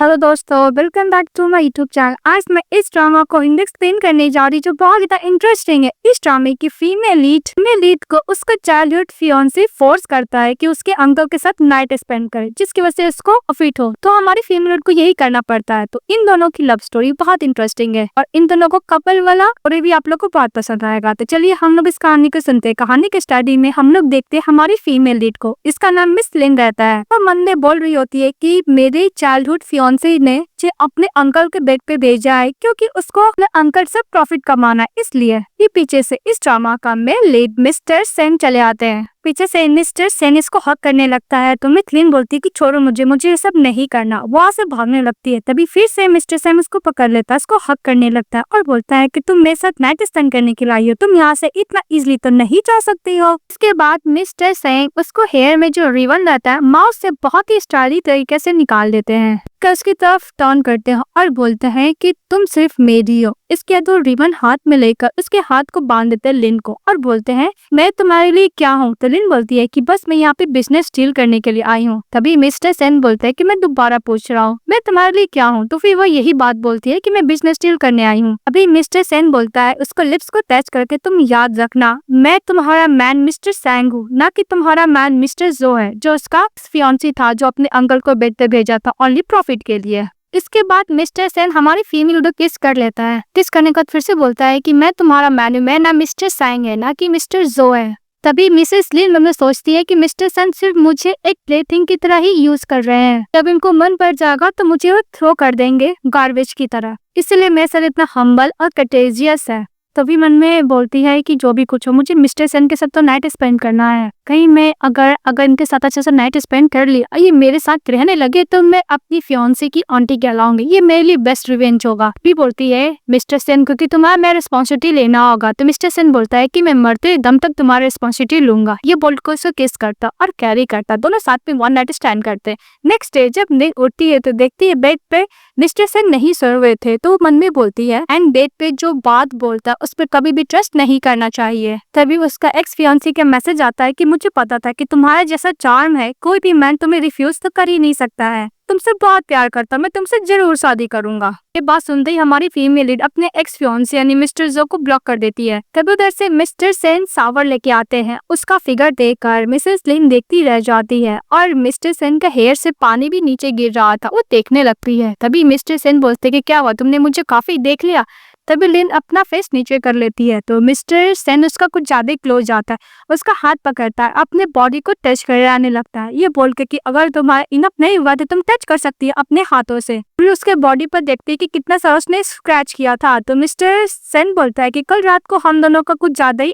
Hello दोस्तों, welcome back to my YouTube channel. आज मैं इस ड्रामा को एक्सप्लेन करने जा रही जो बहुत ज्यादा इंटरेस्टिंग है। इस ड्रामे की फीमेल लीड को उसका चाइल्डहुड फियांसे फोर्स करता है कि उसके अंकल के साथ नाइट स्पेंड करे, जिसकी वजह से उसको अफिट हो। तो हमारी फीमेल लीड को यही करना पड़ता है। तो इन दोनों की लव स्टोरी बहुत इंटरेस्टिंग है और इन दोनों को कपल वाला स्टोरी भी आप लोग को बहुत पसंद आएगा। तो चलिए हम लोग इस कहानी को सुनते हैं। कहानी के स्टार्टिंग में हम लोग देखते हैं हमारी फीमेल लीड को, इसका नाम मिस लिन रहता है। तो मन में बोल रही होती है कि मेरे चाइल्डहुड फियांसे ने अपने अंकल के बेड पे भेजा है क्योंकि उसको अपने अंकल से प्रॉफिट कमाना है, इसलिए ये पीछे से इस ड्रामा का मेन लीड मिस्टर सेन चले आते हैं। पीछे से मिस्टर सेन इसको हक करने लगता है तो मिस लिन बोलती है कि छोड़ो मुझे ये सब नहीं करना। वहाँ से भागने लगती है। तभी फिर से मिस्टर सेन उसको पकड़ लेता है, उसको हक करने लगता है और बोलता है कि तुम मेरे साथ नाइट स्पेंड करने के लिए आई हो, तुम यहाँ से इतना इजिली तो नहीं जा सकती हो। इसके बाद मिस्टर सेन उसको हेयर में जो रिबन रहता है माउस से बहुत ही स्टाइलिश तरीके से निकाल देते हैं, उसकी तरफ टर्न करते हैं और बोलते हैं कि तुम सिर्फ मेरी हो। इसके बाद वो रिबन हाथ में लेकर उसके हाथ को बांध देते हैं लिन को और बोलते हैं मैं तुम्हारे लिए क्या हूँ। तो लिन बोलती है कि बस मैं यहाँ पे बिजनेस डील करने के लिए आई हूँ। तभी मिस्टर सेन बोलते हैं कि मैं दोबारा पूछ रहा हूँ मैं तुम्हारे लिए क्या हूँ। तो फिर वो यही बात बोलती है कि मैं बिजनेस डील करने आई हूँ। अभी मिस्टर सेन बोलता है उसको लिप्स को टच करके तुम याद रखना मैं तुम्हारा मैन मिस्टर सैंग हूँ, ना कि तुम्हारा मैन मिस्टर जो है, जो उसका फियांसी था जो अपने अंकल को बेड पे भेजा था ओनली प्रॉफिट के लिए। इसके बाद मिस्टर सेन हमारी फीमेल को किस कर लेता है। किस करने के बाद फिर से बोलता है कि मैं तुम्हारा मैन हूं, मैं ना मिस्टर सैंग है ना कि मिस्टर जो है। तभी मिसेस लिन में सोचती है कि मिस्टर सेन सिर्फ मुझे एक प्लेथिंग की तरह ही यूज कर रहे हैं, जब इनको मन पड़ जाएगा तो मुझे वो थ्रो कर देंगे गार्बेज की तरह, इसलिए मैं सर इतना हम्बल और कटेजियस है। तभी मन में बोलती है कि जो भी कुछ हो मुझे मिस्टर सेन के साथ तो नाइट स्पेंड करना है। कहीं मैं अगर इनके साथ अच्छे से नाइट स्पेंड कर लिया ये मेरे साथ रहने लगे तो मैं अपनी फियांसे की आंटी कहलाऊंगी, ये मेरे लिए बेस्ट रिवेंज होगा। भी बोलती है मिस्टर सेन को कि तुम्हारा मैं रिस्पॉन्सिबिलिटी लेना होगा। तो मिस्टर सेन बोलता है कि मैं मरते दम तक तुम्हारी रिस्पॉन्सिबिलिटी लूंगा। ये बोल को उसको किस करता और कैरी करता, दोनों साथ में वन नाइट स्टैंड करते। नेक्स्ट डे जब नींद उठती है तो देखती है बेड पे मिस्टर सेन नहीं सो रहे थे। तो मन में बोलती है एंड बेड पे जो बात बोलता उस पर कभी भी ट्रस्ट नहीं करना चाहिए। तभी उसका एक्स फियांसी का मैसेज आता है कि मुझे पता था कि तुम्हारा जैसा चार्म है कोई भी मैन तुम्हें रिफ्यूज तो कर ही नहीं सकता है, तुमसे बहुत प्यार करता, मैं तुमसे जरूर शादी करूंगा। ये बात सुनते ही हमारी फीमेल लीड अपने एक्स फियांसे यानी मिस्टर जो को ब्लॉक कर देती है। तभी उधर से मिस्टर सेन शावर लेके आते हैं। उसका फिगर देखकर मिसेस लिन देखती रह जाती है और मिस्टर सेन का हेयर से पानी भी नीचे गिर रहा था, वो देखने लगती है। तभी मिस्टर सेन बोलते कि क्या हुआ, तुमने मुझे काफी देख लिया। तभी लिन अपना फेस नीचे कर लेती है तो मिस्टर सेन उसका कुछ ज्यादा क्लोज आता है, उसका हाथ पकड़ता है, अपने बॉडी को टच कराने लगता है, ये बोल के कि अगर तुम्हारा इनफ नहीं हुआ तो तुम टच कर सकती है अपने हाथों से। फिर उसके बॉडी पर देखती है कि कितना सारा उसने स्क्रैच किया था। तो मिस्टर सेन बोलता है कि कल रात को हम दोनों का कुछ ज्यादा ही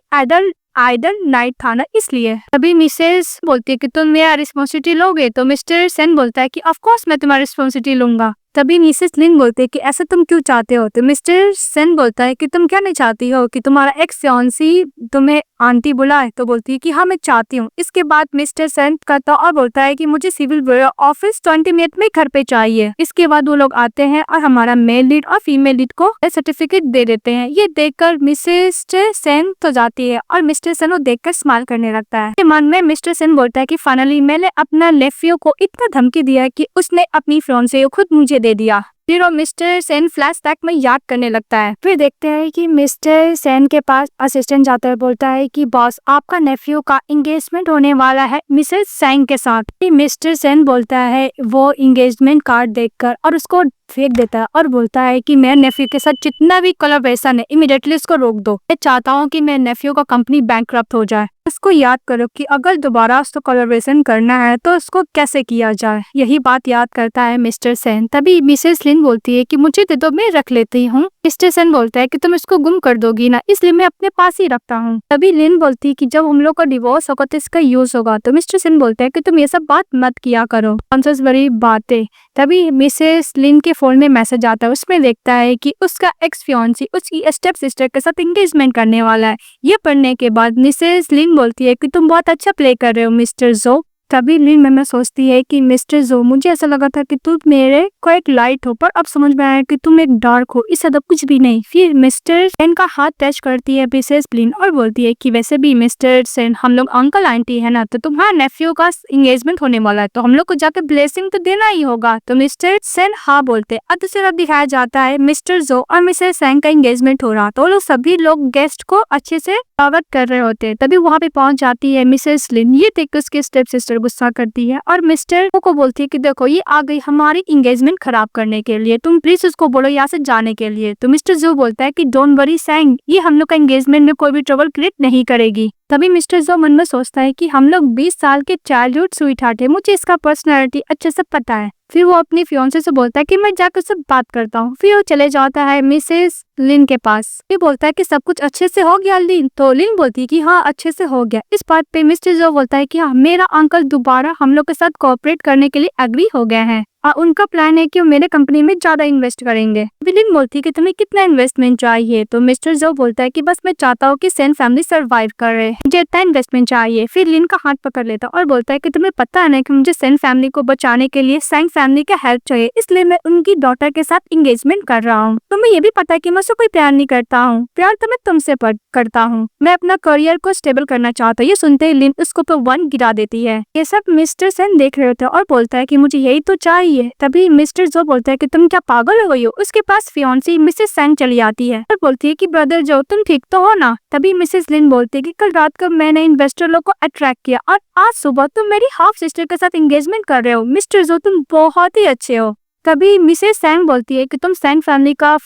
आइडल नाइट था ना, इसलिए। तभी मिसेस बोलती है कि तुम मेरा रिस्पॉन्सिबिलिटी लोगे। तो मिस्टर सेन बोलता है कि ऑफ कोर्स मैं तुम्हारी रिस्पॉन्सिबिलिटी लूंगा। तभी मिसेस लिन बोलती है कि ऐसा तुम क्यों चाहते हो। तो मिस्टर सेन बोलता है कि तुम क्या नहीं चाहती हो कि तुम्हारा एक्स फियांसी तुम्हें आंटी बुलाए। तो बोलती है कि हाँ मैं चाहती हूँ। इसके बाद मिस्टर सेन करता और बोलता है कि मुझे सिविल ब्यूरो ऑफिस 20 मिनट में घर पे चाहिए। इसके बाद वो लोग आते हैं और हमारा मेल लीड और फीमेल लीड को सर्टिफिकेट दे देते हैं। ये देखकर मिसेस सेन तो जाती है और मिस्टर सेन को देखकर स्माइल करने लगता है। मन में मिस्टर सेन बोलता है कि फाइनली मैंने अपना नेफ्यू को इतना धमकी दिया कि उसने अपनी फियांसे को खुद मुझे दे दिया। फिर वो मिस्टर सेन फ्लैशबैक में याद करने लगता है। फिर देखते हैं कि मिस्टर सेन के पास असिस्टेंट जाता है, बोलता है कि बॉस आपका नेफ्यू का एंगेजमेंट होने वाला है मिसेस सैंग के साथ। मिस्टर सेन बोलता है वो एंगेजमेंट कार्ड देखकर और उसको फेंक देता है और बोलता है कि मेरे नेफ्यू के साथ जितना भी कोलैबोरेशन है इमीडिएटली उसको रोक दो। मैं चाहता हूँ कि मेरे नेफ्यू का कंपनी बैंकक्रप्ट हो जाए। उसको याद करो कि अगर दोबारा उसको कोलैबोरेशन करना है तो उसको कैसे किया जाए, यही बात याद करता है मिस्टर सेन। तभी मिसेस लिन बोलती है कि मुझे दे दो मैं रख लेती हूँ। मिस्टर सेन बोलता है कि तुम इसको गुम कर दोगी ना, इसलिए मैं अपने पास ही रखता हूँ। तभी लिन बोलती है कि जब हम लोग का डिवोर्स होगा तो इसका यूज होगा। तो मिस्टर सेन बोलता है कि तुम ये सब बात मत किया करो, कौन बड़ी बातें। तभी मिसेस लिन के फोन में मैसेज आता है, उसमें देखता है कि उसका एक्स फियांसी उसकी स्टेप सिस्टर के साथ एंगेजमेंट करने वाला है। ये पढ़ने के बाद मिसेस लिन बोलती है कि तुम बहुत अच्छा प्ले कर रहे हो मिस्टर जो, तभी लिन में सोचती है कि मिस्टर जो, मुझे ऐसा लगा था कि तुम मेरे को एक लाइट हो, पर अब समझ में आया कि तुम एक डार्क हो, इससे तो कुछ भी नहीं। फिर मिस्टर सेन का हाथ टच करती है मिसेस लिन और बोलती है कि वैसे भी मिस्टर सेन, हम लोग अंकल आंटी है ना, तो तुम्हारा नेफ्यू का एंगेजमेंट होने वाला है, तो हम लोग को जाकर ब्लेसिंग तो देना ही होगा। तो मिस्टर सेन हाँ बोलते। अब दूसरी तरफ दिखाया जाता है मिस्टर जो और मिसेस सेन का एंगेजमेंट हो रहा, तो लोग सभी लोग गेस्ट को अच्छे से स्वागत कर रहे होते। तभी वहाँ पे पहुंच जाती है मिसेस लिन। ये देख कर उसकी स्टेप सिस्टर गुस्सा करती है और मिस्टर को बोलती है कि देखो ये आ गई हमारी एंगेजमेंट खराब करने के लिए, तुम प्लीज उसको बोलो यहाँ से जाने के लिए। तो मिस्टर जो बोलता है कि डोंट वरी सैंग, ये हम लोग का एंगेजमेंट में कोई भी ट्रबल क्रिएट नहीं करेगी। तभी मिस्टर जो मन में सोचता है कि हम लोग 20 साल के चाइल्डहुड स्वीटहार्ट है, मुझे इसका पर्सनैलिटी अच्छे से पता है। फिर वो अपनी फियांसे से बोलता है कि मैं जाकर उससे बात करता हूँ। फिर वो चले जाता है मिसेस लिन के पास। ये बोलता है कि सब कुछ अच्छे से हो गया लिन? तो लिन बोलती है कि हाँ अच्छे से हो गया। इस बात पे मिस्टर जो बोलता है कि हाँ मेरा अंकल दोबारा हम लोग के साथ कोऑपरेट करने के लिए एग्री हो गए हैं और उनका प्लान है कि वो मेरे कंपनी में ज्यादा इन्वेस्ट करेंगे। लिन बोलती है कि तुम्हें कितना इन्वेस्टमेंट चाहिए? तो मिस्टर जो बोलता है कि बस मैं चाहता हूँ कि सेन फैमिली सर्वाइव करे, मुझे इतना इन्वेस्टमेंट चाहिए। फिर लिन का हाथ पकड़ लेता और बोलता है कि तुम्हें पता है ना कि मुझे सेन फैमिली को बचाने के लिए सेन फैमिली का हेल्प चाहिए, इसलिए मैं उनकी डॉटर के साथ एंगेजमेंट कर रहा हूँ। तुम्हें ये भी पता है कि मैं उससे कोई प्यार नहीं करता हूँ, प्यार तो मैं तुमसे करता हूँ, मैं अपना करियर को स्टेबल करना चाहता हूँ। ये सुनते ही लिन उसको तो वन गिरा देती है। ये सब मिस्टर सेन देख रहे होते हैं और बोलता है कि मुझे यही तो चाहिए। तभी मिस्टर जो बोलता है कि तुम क्या पागल हो गई हो? उसके पास फियांसी मिसेस सेन चली आती है और बोलती है कि ब्रदर जो, तुम ठीक तो हो ना? तभी मिसेस लिन बोलती है कि कल रात को मैंने इन्वेस्टर लोग को अट्रैक्ट किया और आज सुबह तुम मेरी हाफ सिस्टर के साथ एंगेजमेंट कर रहे हो। मिस्टर जो, तुम बहुत ही अच्छे हो। तभी मिसेस सेन बोलती है कि तुम सेन फैमिली का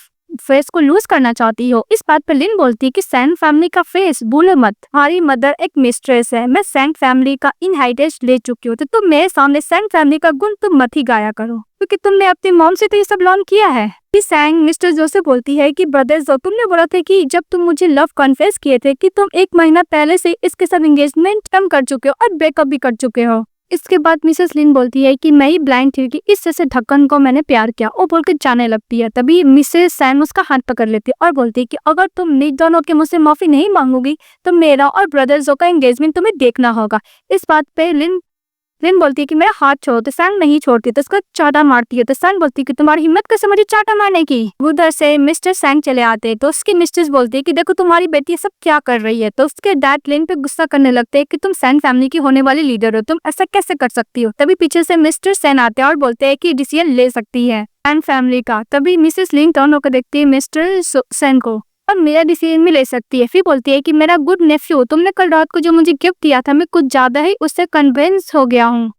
फेस को लूज करना चाहती हो। इस बात पर लिन बोलती है कि सेन फैमिली का फेस भूलो मत, हमारी मदर एक मिस्ट्रेस है, मैं सेन फैमिली का इनहेरिटेंस ले चुकी हूँ, तो तुम मेरे सामने सेन फैमिली का गुण तुम मत ही गाया करो, क्योंकि तुमने अपनी मॉम से तो ये सब लर्न किया है। सैंग मिस्टर जो से बोलती है कि ब्रदर जो, तुमने बोला था कि जब तुम मुझे लव कन्फेस किए थे कि तुम 1 महीना पहले से इसके साथ एंगेजमेंट कम कर चुके हो और ब्रेकअप भी कर चुके हो। इसके बाद मिसेस लिन बोलती है कि मैं ही ब्लाइंड थी कि इस जैसे ढक्कन को मैंने प्यार किया, वो बोल के जाने लगती है। तभी मिसेस सैन उसका हाथ पकड़ लेती है और बोलती है कि अगर तुम निक दोनों के मुझसे माफी नहीं मांगोगी तो मेरा और ब्रदर जो का एंगेजमेंट तुम्हें देखना होगा। इस बात पे लिन बोलती है कि मेरा हाथ छोड़ो, तो सैंग नहीं छोड़ती, तो उसको चाटा मारती है। तो सैंग बोलती है कि तुम्हारी हिम्मत कैसे मुझे चाटा मारने की? उधर से मिस्टर सैंग चले आते हैं तो उसकी मिस्ट्रेस बोलती है कि देखो तुम्हारी बेटी सब क्या कर रही है। तो उसके डैड लिन पे गुस्सा करने लगते हैं कि तुम सैन फैमिली की होने वाली लीडर हो, तुम ऐसा कैसे कर सकती हो। तभी पीछे से मिस्टर सैन आते हैं और बोलते हैं कि डिसीजन ले सकती है सैन फैमिली का। तभी मिसेस लिन टर्न होकर देखती है मिस्टर सैन को और मेरा डिसीजन भी ले सकती है। फिर बोलती है कि मेरा गुड नेफ्यू, तुमने कल रात को जो मुझे गिफ्ट दिया था, मैं कुछ ज्यादा ही उससे कन्विंस हो गया हूँ।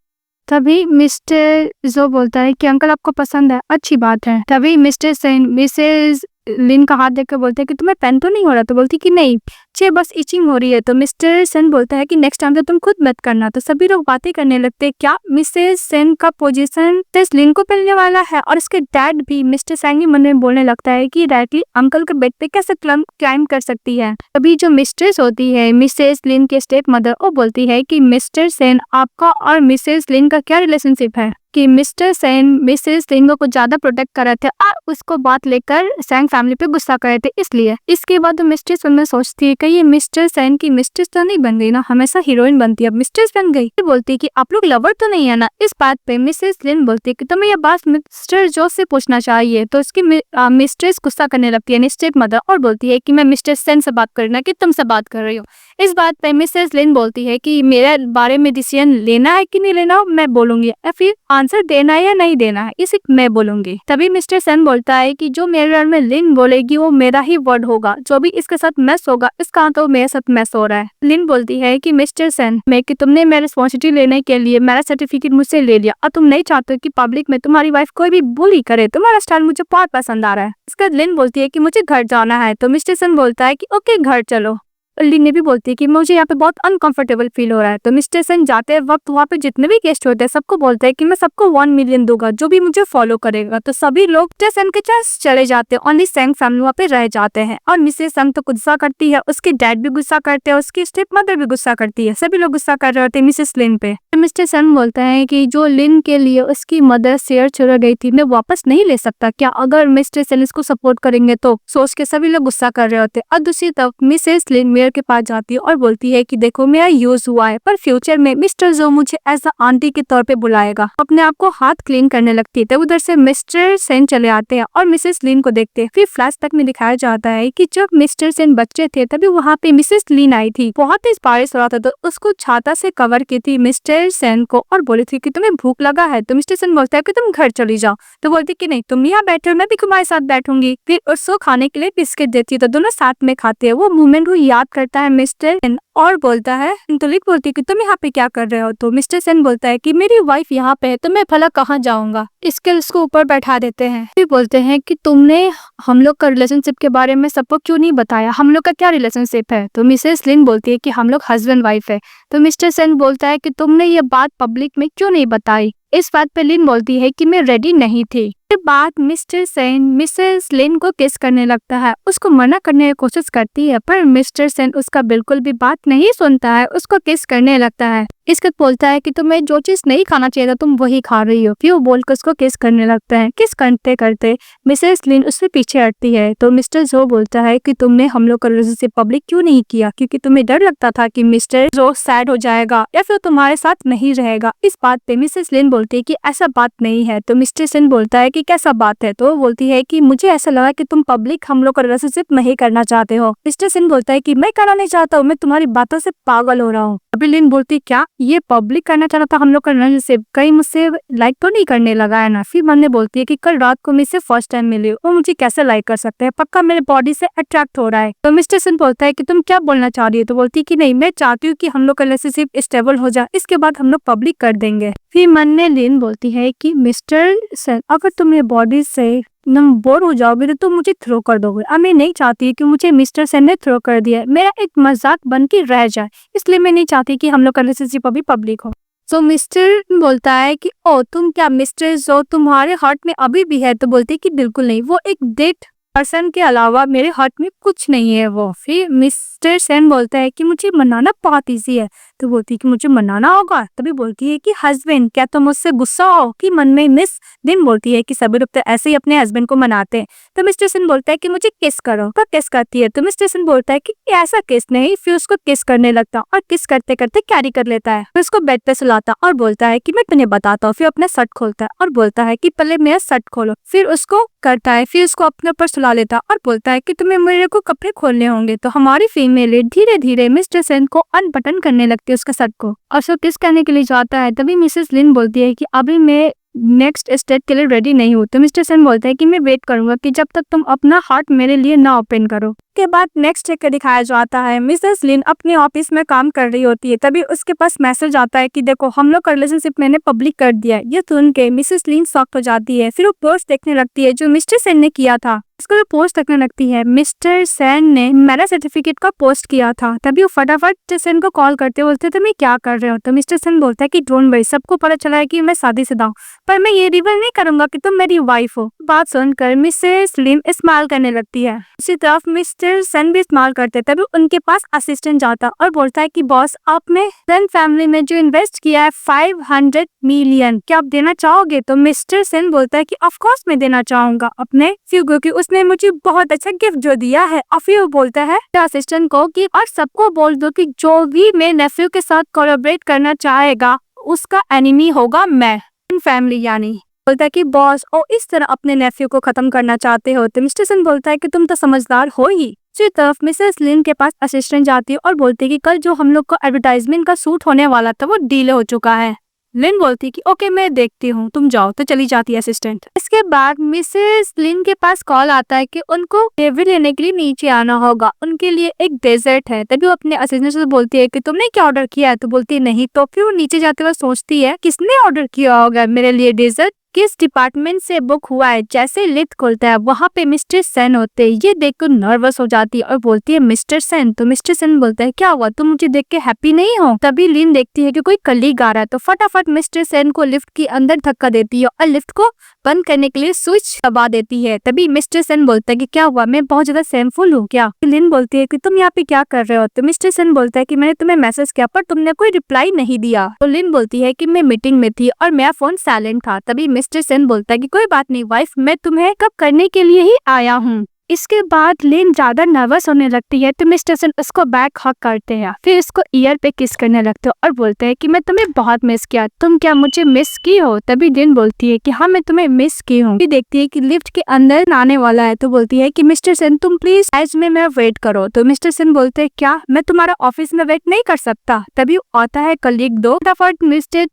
तभी मिस्टर जो बोलता है कि अंकल आपको पसंद है, अच्छी बात है। तभी मिस्टर सेन मिसेस लिन का हाथ देखकर बोलते हैं कि तुम्हें पेन तो नहीं हो रहा? तो बोलती कि नहीं, मुझे बस इचिंग हो रही है। तो मिस्टर सेन बोलता है कि नेक्स्ट टाइम तो तुम खुद मत करना। तो सभी लोग बातें करने लगते हैं क्या मिसेस सेन का पोजीशन मिसेस लिन को मिलने वाला है। और इसके डैड भी मिस्टर सेन के मन में बोलने लगता है कि डायरेक्टली अंकल के बेड पे कैसे क्लाइम कर सकती है। तभी जो मिस्ट्रेस होती है मिसेस लिन के स्टेप मदर, वो बोलती है कि मिस्टर सेन आपका और मिसेस लिन का क्या रिलेशनशिप है कि मिस्टर सेन मिसेस लिन को ज्यादा प्रोटेक्ट कर रहे थे और उसको बात लेकर सैंग फैमिली पे गुस्सा कर रहे थे, इसलिए। इसके बाद मिस्ट्रेस में सोचती है कि ये मिस्टर सेन की मिस्ट्रेस तो नहीं बन गई ना, हमेशा हीरोइन बनती है, अब मिस्ट्रेस बन गई। बोलती है कि आप लोग लवर तो नहीं है ना। इस बात पे मिसेस लिन बोलती है कि तुम्हें ये बात मिस्टर जो से पूछना चाहिए। तो उसकी मिस्ट्रेस गुस्सा करने लगती है स्टेप मदर और बोलती है कि मैं मिस्टर सेन से बात कर रही हूँ कि तुमसे बात कर रही हूँ। इस बात पे मिसेस लिन बोलती है कि मेरे बारे में डिसीजन लेना है कि नहीं लेना मैं बोलूंगी, या फिर आंसर देना है या नहीं देना है इसे मैं बोलूंगी। तभी मिस्टर सेन बोलता है कि जो मेरे बारे में लिन बोलेगी वो मेरा ही वर्ड होगा, जो भी इसके साथ मैस होगा इसका तो मेरे साथ मैस हो रहा है। लिन बोलती है कि मिस्टर सेन मैं कि तुमने मेरे रिस्पॉन्सिबिलिटी लेने के लिए मेरा सर्टिफिकेट मुझसे ले लिया और तुम नहीं चाहते कि पब्लिक में तुम्हारी वाइफ कोई भी बुली करे, तुम्हारा स्टाइल मुझे बहुत पसंद आ रहा है। इसके बाद लिन बोलती है कि मुझे घर जाना है। तो मिस्टर सेन बोलता है कि ओके घर चलो। लिन ने भी बोलती है कि मुझे यहाँ पे बहुत अनकंफर्टेबल फील हो रहा है। तो मिस्टर सेन जाते वक्त वहाँ पे जितने भी गेस्ट होते हैं सबको बोलते हैं कि मैं सबको 1 मिलियन दूंगा जो भी मुझे फॉलो करेगा। तो सभी लोग मिस्टर सेन के चांस चले जाते हैं, ओनली सेंग फैमिली वहाँ पे रह जाते हैं। और मिसेस सेंग तो गुस्सा करती है, उसके डैड भी गुस्सा करते हैं, उसकी स्टेप मदर भी गुस्सा करती है, सभी लोग गुस्सा कर रहे होते हैं मिसेस लिन पे। मिस्टर सेन बोलता है कि जो लिन के लिए उसकी मदर शेयर चुरा गई थी मैं वापस नहीं ले सकता क्या, अगर मिस्टर सेन इसको सपोर्ट करेंगे तो। सोच के सभी लोग गुस्सा कर रहे होते हैं। और दूसरी तरफ मिसेस लिन इंजीनियर के पास जाती है और बोलती है कि देखो मेरा यूज हुआ है, पर फ्यूचर में मिस्टर जो मुझे एज अ आंटी के तौर पे बुलाएगा। अपने आप को हाथ क्लीन करने लगती है। तो उधर से मिस्टर सेन चले आते हैं और मिसेस लिन को देखते हैं। फिर फ्लैशबैक में दिखाया जाता है कि जब मिस्टर सेन बच्चे थे तभी वहाँ पे मिसेस लिन आई थी। बहुत तेज बारिश हो रहा था तो उसको छाता से कवर की थी मिस्टर सेन को और बोली थी कि तुम्हें भूख लगा है। तो मिस्टर सेन बोलता है कि तुम घर चली जाओ। तो बोलती कि नहीं तुम यहाँ बैठो, मैं भी तुम्हारे साथ बैठूंगी। फिर उसको खाने के लिए बिस्किट देती है तो दोनों साथ में खाते हैं। वो मोमेंट को याद करता है मिस्टर सेन और बोलता है, संतुलित बोलती है कि तुम यहाँ पे क्या कर रहे हो। तो मिस्टर सेन बोलता है कि मेरी वाइफ यहाँ पे है तो मैं भला कहाँ जाऊंगा। इसके उसको ऊपर बैठा देते हैं। फिर बोलते हैं कि तुमने हम लोग का रिलेशनशिप के बारे में सबको क्यों नहीं बताया, हम लोग का क्या रिलेशनशिप है। तो मिसेस लिन बोलती है कि हम लोग हस्बैंड वाइफ है। तो मिस्टर सेन बोलता है कि तुमने ये बात पब्लिक में क्यों नहीं बताई। इस बात पे लिन बोलती है कि मैं रेडी नहीं थी। फिर बाद मिस्टर सेन मिसेस लिन को किस करने लगता है, उसको मना करने की कोशिश करती है पर मिस्टर सेन उसका बिल्कुल भी बात नहीं सुनता है, उसको किस करने लगता है। इसके बोलता है कि तुम्हें जो चीज नहीं खाना चाहिए था तुम वही खा रही हो। फिर वो बोलकर उसको किस करने लगता है। किस करते करते मिसेस लिन उससे पीछे हटती है। तो मिस्टर जो बोलता है कि तुमने हम लोग का रिलेशनशिप पब्लिक क्यों नहीं किया, क्योंकि तुम्हें डर लगता था कि मिस्टर जो सैड हो जाएगा या फिर तुम्हारे साथ नहीं रहेगा। इस बात पे मिसेस लिन बोलती है कि ऐसा बात नहीं है। तो मिस्टर सेन बोलता है कि कैसा बात है। तो वो बोलती है कि मुझे ऐसा लगा कि तुम पब्लिक हम लोग का रिलेशनशिप नहीं करना चाहते हो। मिस्टर सेन बोलता है कि मैं करना नहीं चाहता हूँ, मैं तुम्हारी बातों से पागल हो रहा हूँ। अभी लिन बोलती क्या ये पब्लिक करना चाह रहा था हम लोग का रिलेशनशिप, कहीं मुझसे लाइक तो नहीं करने लगा है ना। फिर मन बोलती है कि कल रात को मुझसे फर्स्ट टाइम मिली, वो मुझे कैसे लाइक कर सकते हैं, पक्का मेरे बॉडी से अट्रैक्ट हो रहा है। तो मिस्टर सेन बोलता है कि तुम क्या बोलना चाह रही हो। तो बोलती है कि नहीं मैं चाहती हूँ कि हम लोग का रिलेशनशिप स्टेबल हो जाए, इसके बाद हम लोग पब्लिक कर देंगे। फिर मन में लिन बोलती है कि मिस्टर सेन अगर तुम मेरे बॉडी से एकदम बोर हो जाओगे तो तुम मुझे थ्रो कर दोगे। अब मैं नहीं चाहती कि मुझे मिस्टर सेन ने थ्रो कर दिया, मेरा एक मजाक बन के रह जाए, इसलिए मैं नहीं चाहती कि हम लोग का रिलेशनशिप अभी पब्लिक हो। तो मिस्टर बोलता है कि ओ तुम क्या मिस्टर जो तुम्हारे हार्ट में अभी भी है। तो बोलती है कि बिल्कुल नहीं, वो एक डेट पर्सन के अलावा मेरे हार्ट में कुछ नहीं है वो। फिर मिस्टर सेन बोलता है कि मुझे मनाना बहुत इजी है। तो बोलती है कि मुझे मनाना होगा। तभी बोलती है कि हस्बैंड क्या तुम मुझसे गुस्सा हो कि मन में मिस दिन बोलती है कि सभी लोग तो ऐसे ही अपने हस्बैंड को मनाते हैं। तो मिस्टर सेन बोलता है कि मुझे किस करो। तो किस करती है। तो मिस्टर सेन बोलता है कि ऐसा किस नहीं। फिर उसको किस करने लगता और किस करते करते कैरी कर लेता है। फिर उसको बेड पे सुलाता और बोलता है कि मैं तुम्हें बताता हूँ। फिर अपना शर्ट खोलता है और बोलता है कि पहले मेरा शर्ट खोलो। फिर उसको करता है। फिर उसको अपने ऊपर सुला लेता और बोलता है कि तुम्हें मेरे को कपड़े खोलने होंगे। तो हमारी फीमेल धीरे धीरे मिस्टर सेन को अनबटन करने लगती है उसका शर्ट को और उसको किस करने के लिए जाता है। तभी मिसेस लिन बोलती है कि अभी मैं नेक्स्ट स्टेप के लिए रेडी नहीं हूँ। तो मिस्टर सेन बोलता है कि मैं वेट करूंगा कि जब तक तुम अपना हार्ट मेरे लिए ना ओपन करो। के बाद नेक्स्ट डे दिखाया जाता है मिसेस लिन अपने ऑफिस में काम कर रही होती है। तभी उसके पास मैसेज आता है कि देखो हम लोग का रिलेशनशिप मैंने पब्लिक कर दिया है। ये सुन के मिसेस लिन शॉक हो जाती है। फिर वो पोस्ट देखने लगती है जो मिस्टर सेन ने किया था। उसको जो पोस्ट देखने लगती है मिस्टर सेन ने मैरिज सर्टिफिकेट का पोस्ट किया था। तभी वो फटाफट सेन को कॉल करते बोलते तुम ये क्या कर रहे हो। तो मिस्टर सेन बोलता है कि डोंट वरी, सबको पता चला है कि मैं शादीशुदा हूँ, पर मैं ये रिवील नहीं करूंगा कि तुम मेरी वाइफ हो। बात सुनकर मिसेस लिन स्माइल करने लगती है। उसी तरफ मिस्टर सेन भी इस्तेमाल करते। तभी उनके पास असिस्टेंट जाता और बोलता है कि बॉस आपने सेन फैमिली में जो इन्वेस्ट किया है 500 मिलियन, क्या आप देना चाहोगे। तो मिस्टर सेन बोलता है कि ऑफ कोर्स मैं देना चाहूंगा अपने फ्यूगो की, उसने मुझे बहुत अच्छा गिफ्ट जो दिया है। और फिर वो बोलता है असिस्टेंट को कि और सबको बोल दो कि जो भी मेरे नेफ्यू के साथ कोलैबोरेट करना चाहेगा उसका एनिमी होगा मैं, फैमिली यानी। बोलता है कि बॉस ओ इस तरह अपने नेफ्यू को खत्म करना चाहते हो। तो मिस्टर सेन बोलता है कि तुम तो समझदार हो ही। दूसरी तरफ मिसेस लिन के पास असिस्टेंट जाती है और बोलती है कि कल जो हम लोग को एडवर्टाइजमेंट का शूट होने वाला था वो डिले हो चुका है। लिन बोलती है कि ओके मैं देखती हूँ, तुम जाओ। तो चली जाती है असिस्टेंट। इसके बाद मिसेस लिन के पास कॉल आता है कि उनको डेविड लेने के लिए नीचे आना होगा, उनके लिए एक डेजर्ट है। तभी वो अपने असिस्टेंट से बोलती है कि तुमने क्या ऑर्डर किया है। तो बोलती है नहीं। तो फिर वो नीचे जाते हुए सोचती है किसने ऑर्डर किया होगा मेरे लिए डेजर्ट, किस डिपार्टमेंट से बुक हुआ है। जैसे लिफ्ट खोलता है वहाँ पे मिस्टर सेन होते हैं। ये देखकर नर्वस हो जाती है और बोलती है मिस्टर सेन। तो मिस्टर सेन बोलता है क्या हुआ, तुम मुझे देख के हैप्पी नहीं हो। तभी लिन देखती है कि कोई कलीग आ रहा है। तो फटाफट मिस्टर सेन को लिफ्ट के अंदर धक्का देती है और लिफ्ट को बंद करने के लिए स्विच दबा देती है। तभी मिस्टर सेन बोलता है कि क्या हुआ, मैं बहुत ज्यादा शेमफुल हूँ क्या। लिन बोलती है कि तुम यहाँ पे क्या कर रहे हो। तो मिस्टर सेन बोलता है कि मैंने तुम्हें मैसेज किया पर तुमने कोई रिप्लाई नहीं दिया। तो लिन बोलती है कि मैं मीटिंग में थी और मेरा फोन साइलेंट था। तभी मिस्टर सेन बोलता है कि कोई बात नहीं वाइफ, मैं तुम्हें कब करने के लिए ही आया हूँ। इसके बाद लिन ज्यादा नर्वस होने लगती है तो मिस्टर सन उसको बैक हक करते हैं, फिर उसको ईयर पे किस करने लगते हो और बोलते हैं कि मैं तुम्हें बहुत मिस किया, तुम क्या मुझे मिस की हो? तभी लिन बोलती है कि हाँ मैं तुम्हें मिस की हूँ। फिर देखती है कि लिफ्ट के अंदर आने वाला है तो बोलती है कि मिस्टर सन तुम प्लीज एज में मेरा वेट करो। तो मिस्टर सन बोलते हैं क्या मैं तुम्हारा ऑफिस में वेट नहीं कर सकता? तभी आता है कलीग दो, फटाफट मिस्टर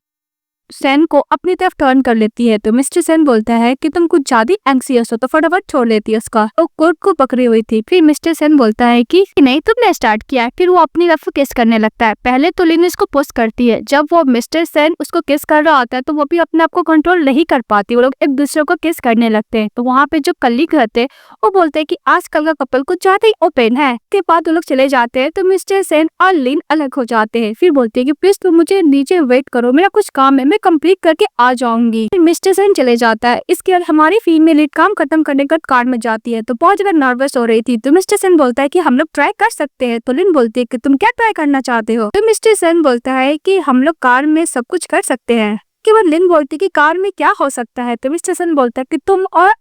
सेन को अपनी तरफ टर्न कर लेती है तो मिस्टर सेन बोलता है कि तुम कुछ ज्यादा एंक्सियस हो, तो फटाफट छोड़ लेती है उसका। वो कोर्ट को पकड़ी हुई थी। फिर मिस्टर सेन बोलता है कि नहीं तुमने स्टार्ट किया। फिर वो अपनी तरफ किस करने लगता है। पहले तो लिन इसको पुश करती है, जब वो मिस्टर सेन उसको किस कर रहा होता है तो वो भी अपने आप को कंट्रोल नहीं कर पाती, वो लोग एक दूसरे को किस करने लगते हैं। तो वहाँ पे जो कलीग रहते हैं वो बोलते हैं कि आजकल का कपल कुछ ज्यादा ही ओपन है। के बाद वो लोग चले जाते हैं तो मिस्टर सेन और लिन अलग हो जाते हैं। फिर बोलते हैं कि प्लीज तुम मुझे नीचे वेट करो, मेरा कुछ काम है, मैं कंप्लीट करके आ जाऊंगी। फिर मिस्टर सेन चले जाता है। इसके बाद हमारी फीमेल लीड काम खत्म करने के बाद कार में जाती है तो बहुत ज्यादा नर्वस हो रही थी। तो मिस्टर सेन बोलता है कि हम लोग ट्राई कर सकते हैं। तो लिन बोलती है कि तुम क्या ट्राई करना चाहते हो? तो मिस्टर सेन बोलता है कि हम लोग कार में सब कुछ कर सकते हैं। के बाद लिन बोलती है कि कार में क्या हो सकता है? तो मिस्टर सेन बोलता है कि तुम और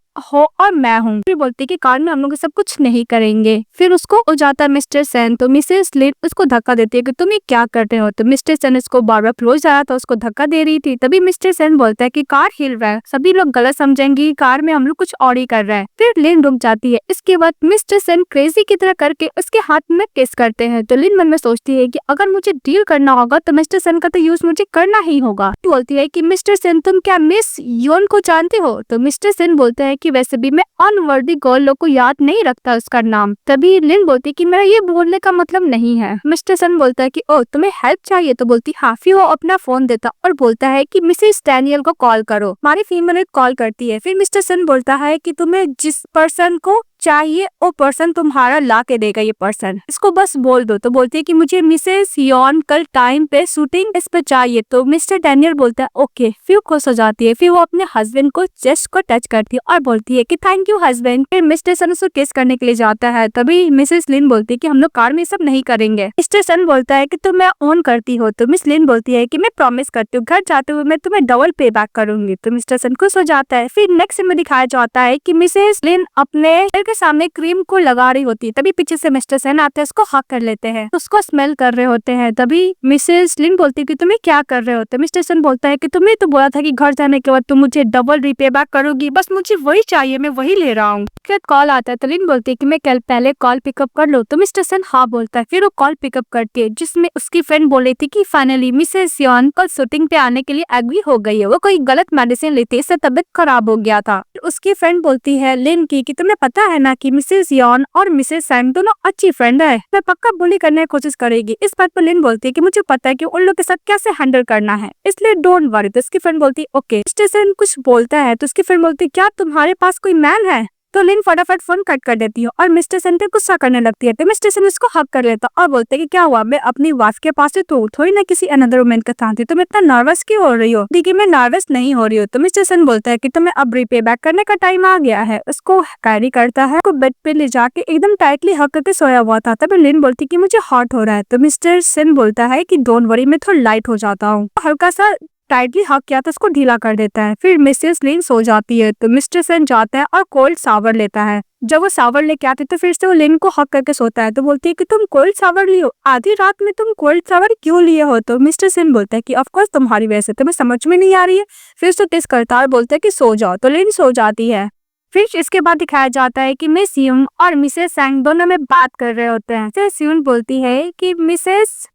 मैं हूँ। फिर बोलती है कि कार में हम लोग सब कुछ नहीं करेंगे। फिर उसको हो जाता है मिस्टर सेन तो मिसेस लिन उसको धक्का देती है कि तुम ये क्या कर रहे हो? तो मिस्टर सेन इसको बार बार क्लोज आया था, उसको धक्का दे रही थी। तभी मिस्टर सेन बोलता है कि कार हिल रहा है, सभी लोग गलत समझेंगे, कार में हम लोग कुछ और ही कर रहे हैं। फिर लिन रुक जाती है। इसके बाद मिस्टर सेन क्रेजी की तरह करके उसके हाथ में किस करते हैं। तो लिन मन में सोचती है कि अगर मुझे डील करना होगा तो मिस्टर सेन का तो यूज मुझे करना ही होगा। बोलती है कि मिस्टर सेन तुम क्या मिस योन को जानते हो? तो मिस्टर सेन बोलता है कि वैसे भी मैं अनवर्दी गर्ल लोग को याद नहीं रखता उसका नाम। तभी लिन बोलती कि मेरा ये बोलने का मतलब नहीं है। मिस्टर सन बोलता है कि ओ तुम्हें हेल्प चाहिए? तो बोलती हाँ। फिर वो अपना फोन देता और बोलता है कि मिसेस डैनियल को कॉल करो। हमारी फीमेल कॉल करती है। फिर मिस्टर सन बोलता है कि तुम्हें जिस पर्सन को चाहिए वो पर्सन तुम्हारा ला के देगा, ये पर्सन इसको बस बोल दो। तो बोलती है कि मुझे मिसेस योन कल टाइम पे शूटिंग इस पे चाहिए। तो मिस्टर डैनियल बोलता है ओके। फिर खुश हो जाती है। फिर वो अपने हस्बैंड को चेस्ट को टच करती है और बोलती है कि थैंक यू हस्बैंड। फिर मिस्टर सन उसको किस करने के लिए जाता है। तभी मिसेस लिन बोलती है कि हम लोग कार में सब नहीं करेंगे। मिस्टर सन बोलता है कि तुम मैं ऑन करती हो। तो मिस लिन बोलती है कि मैं प्रॉमिस करती हूँ घर जाते हुए मैं तुम्हें डबल पे बैक करूंगी। तो मिस्टर सन खुश हो जाता है। फिर नेक्स्ट में दिखाया जाता है कि मिसेस लिन अपने के सामने क्रीम को लगा रही होती है। तभी पीछे से मिस्टर सेन आते हैं, उसको हक कर लेते हैं, उसको स्मेल कर रहे होते हैं। तभी मिसेस लिन बोलती है कि तुम्हें क्या कर रहे हो? तो मिस्टर सेन बोलता है कि तुम्हें तो बोला था कि घर जाने के बाद तुम मुझे डबल रीपे बैक करोगी, बस मुझे वही चाहिए, मैं वही ले रहा हूँ। कॉल आता है तो लिन बोलती है कि मैं कल पहले कॉल पिकअप कर लो। तो मिस्टर सेन हाँ बोलता है। फिर वो कॉल पिकअप करती है जिसमें उसकी फ्रेंड बोल रही थी कि फाइनली मिसेस योन कल शूटिंग पे आने के लिए एग्री हो गई है, वो कोई गलत मेडिसिन लेती है, इससे तबीयत खराब हो गया था। उसकी फ्रेंड बोलती है लिन की कि तुम्हें पता है ना कि मिसेस योन और मिसेस सैंग दोनों अच्छी फ्रेंड है, मैं पक्का बुली करने की कोशिश करेगी। इस बात पर लिन बोलती है कि मुझे पता है कि उन लोग के साथ कैसे हैंडल करना है, इसलिए डोंट वरी। तो उसकी फ्रेंड बोलती है ओके। मिस्टर सेन कुछ बोलता है तो उसकी फ्रेंड बोलती है क्या तुम्हारे पास कोई मैन है? तो लिन फटाफट फोन कट कर देती है और मिस्टर सेन पे गुस्सा करने लगती है। तो मिस्टर सेन उसको हक कर लेता और बोलते हैं कि क्या हुआ, मैं अपनी वाइफ के पास तो थोड़ी ना किसी अनदर वुमेन के साथ थी, तुम इतना नर्वस क्यों हो रही हो? देखिए मैं नर्वस नहीं हो रही हूँ। तो मिस्टर सेन बोलता है कि तुम्हें अब रीपे बैक करने का टाइम आ गया है। उसको कैरी करता है, उसको बेड पे ले जाके एकदम टाइटली हक करके सोया हुआ था। तभी लिन बोलती कि मुझे हॉट हो रहा है। तो मिस्टर सेन बोलता है कि डोंट वरी, मैं थोड़ा लाइट हो जाता हूँ। हल्का सा टाइटली हक किया तो उसको ढीला कर देता है। फिर मिसेस लिन सो जाती है तो मिस्टर सेन जाता है और कोल्ड शावर लेता है। जब वो शावर लेके आते तो फिर से वो लिन को हक करके सोता है। तो बोलती है कि तुम कोल्ड शावर लियो, आधी रात में तुम कोल्ड शावर क्यों लिए हो? तो मिस्टर सेन बोलता है कि ऑफ कोर्स तुम्हारी वजह से, तुम्हें समझ में नहीं आ रही है। फिर उसको टेस्ट करता है और बोलता है कि सो जाओ। तो लिन सो जाती है। फिर इसके बाद दिखाया जाता है कि मिस यून और मिसेस सैंग दोनों में बात कर रहे होते हैं। मिसेस यून बोलती है कि मिसेस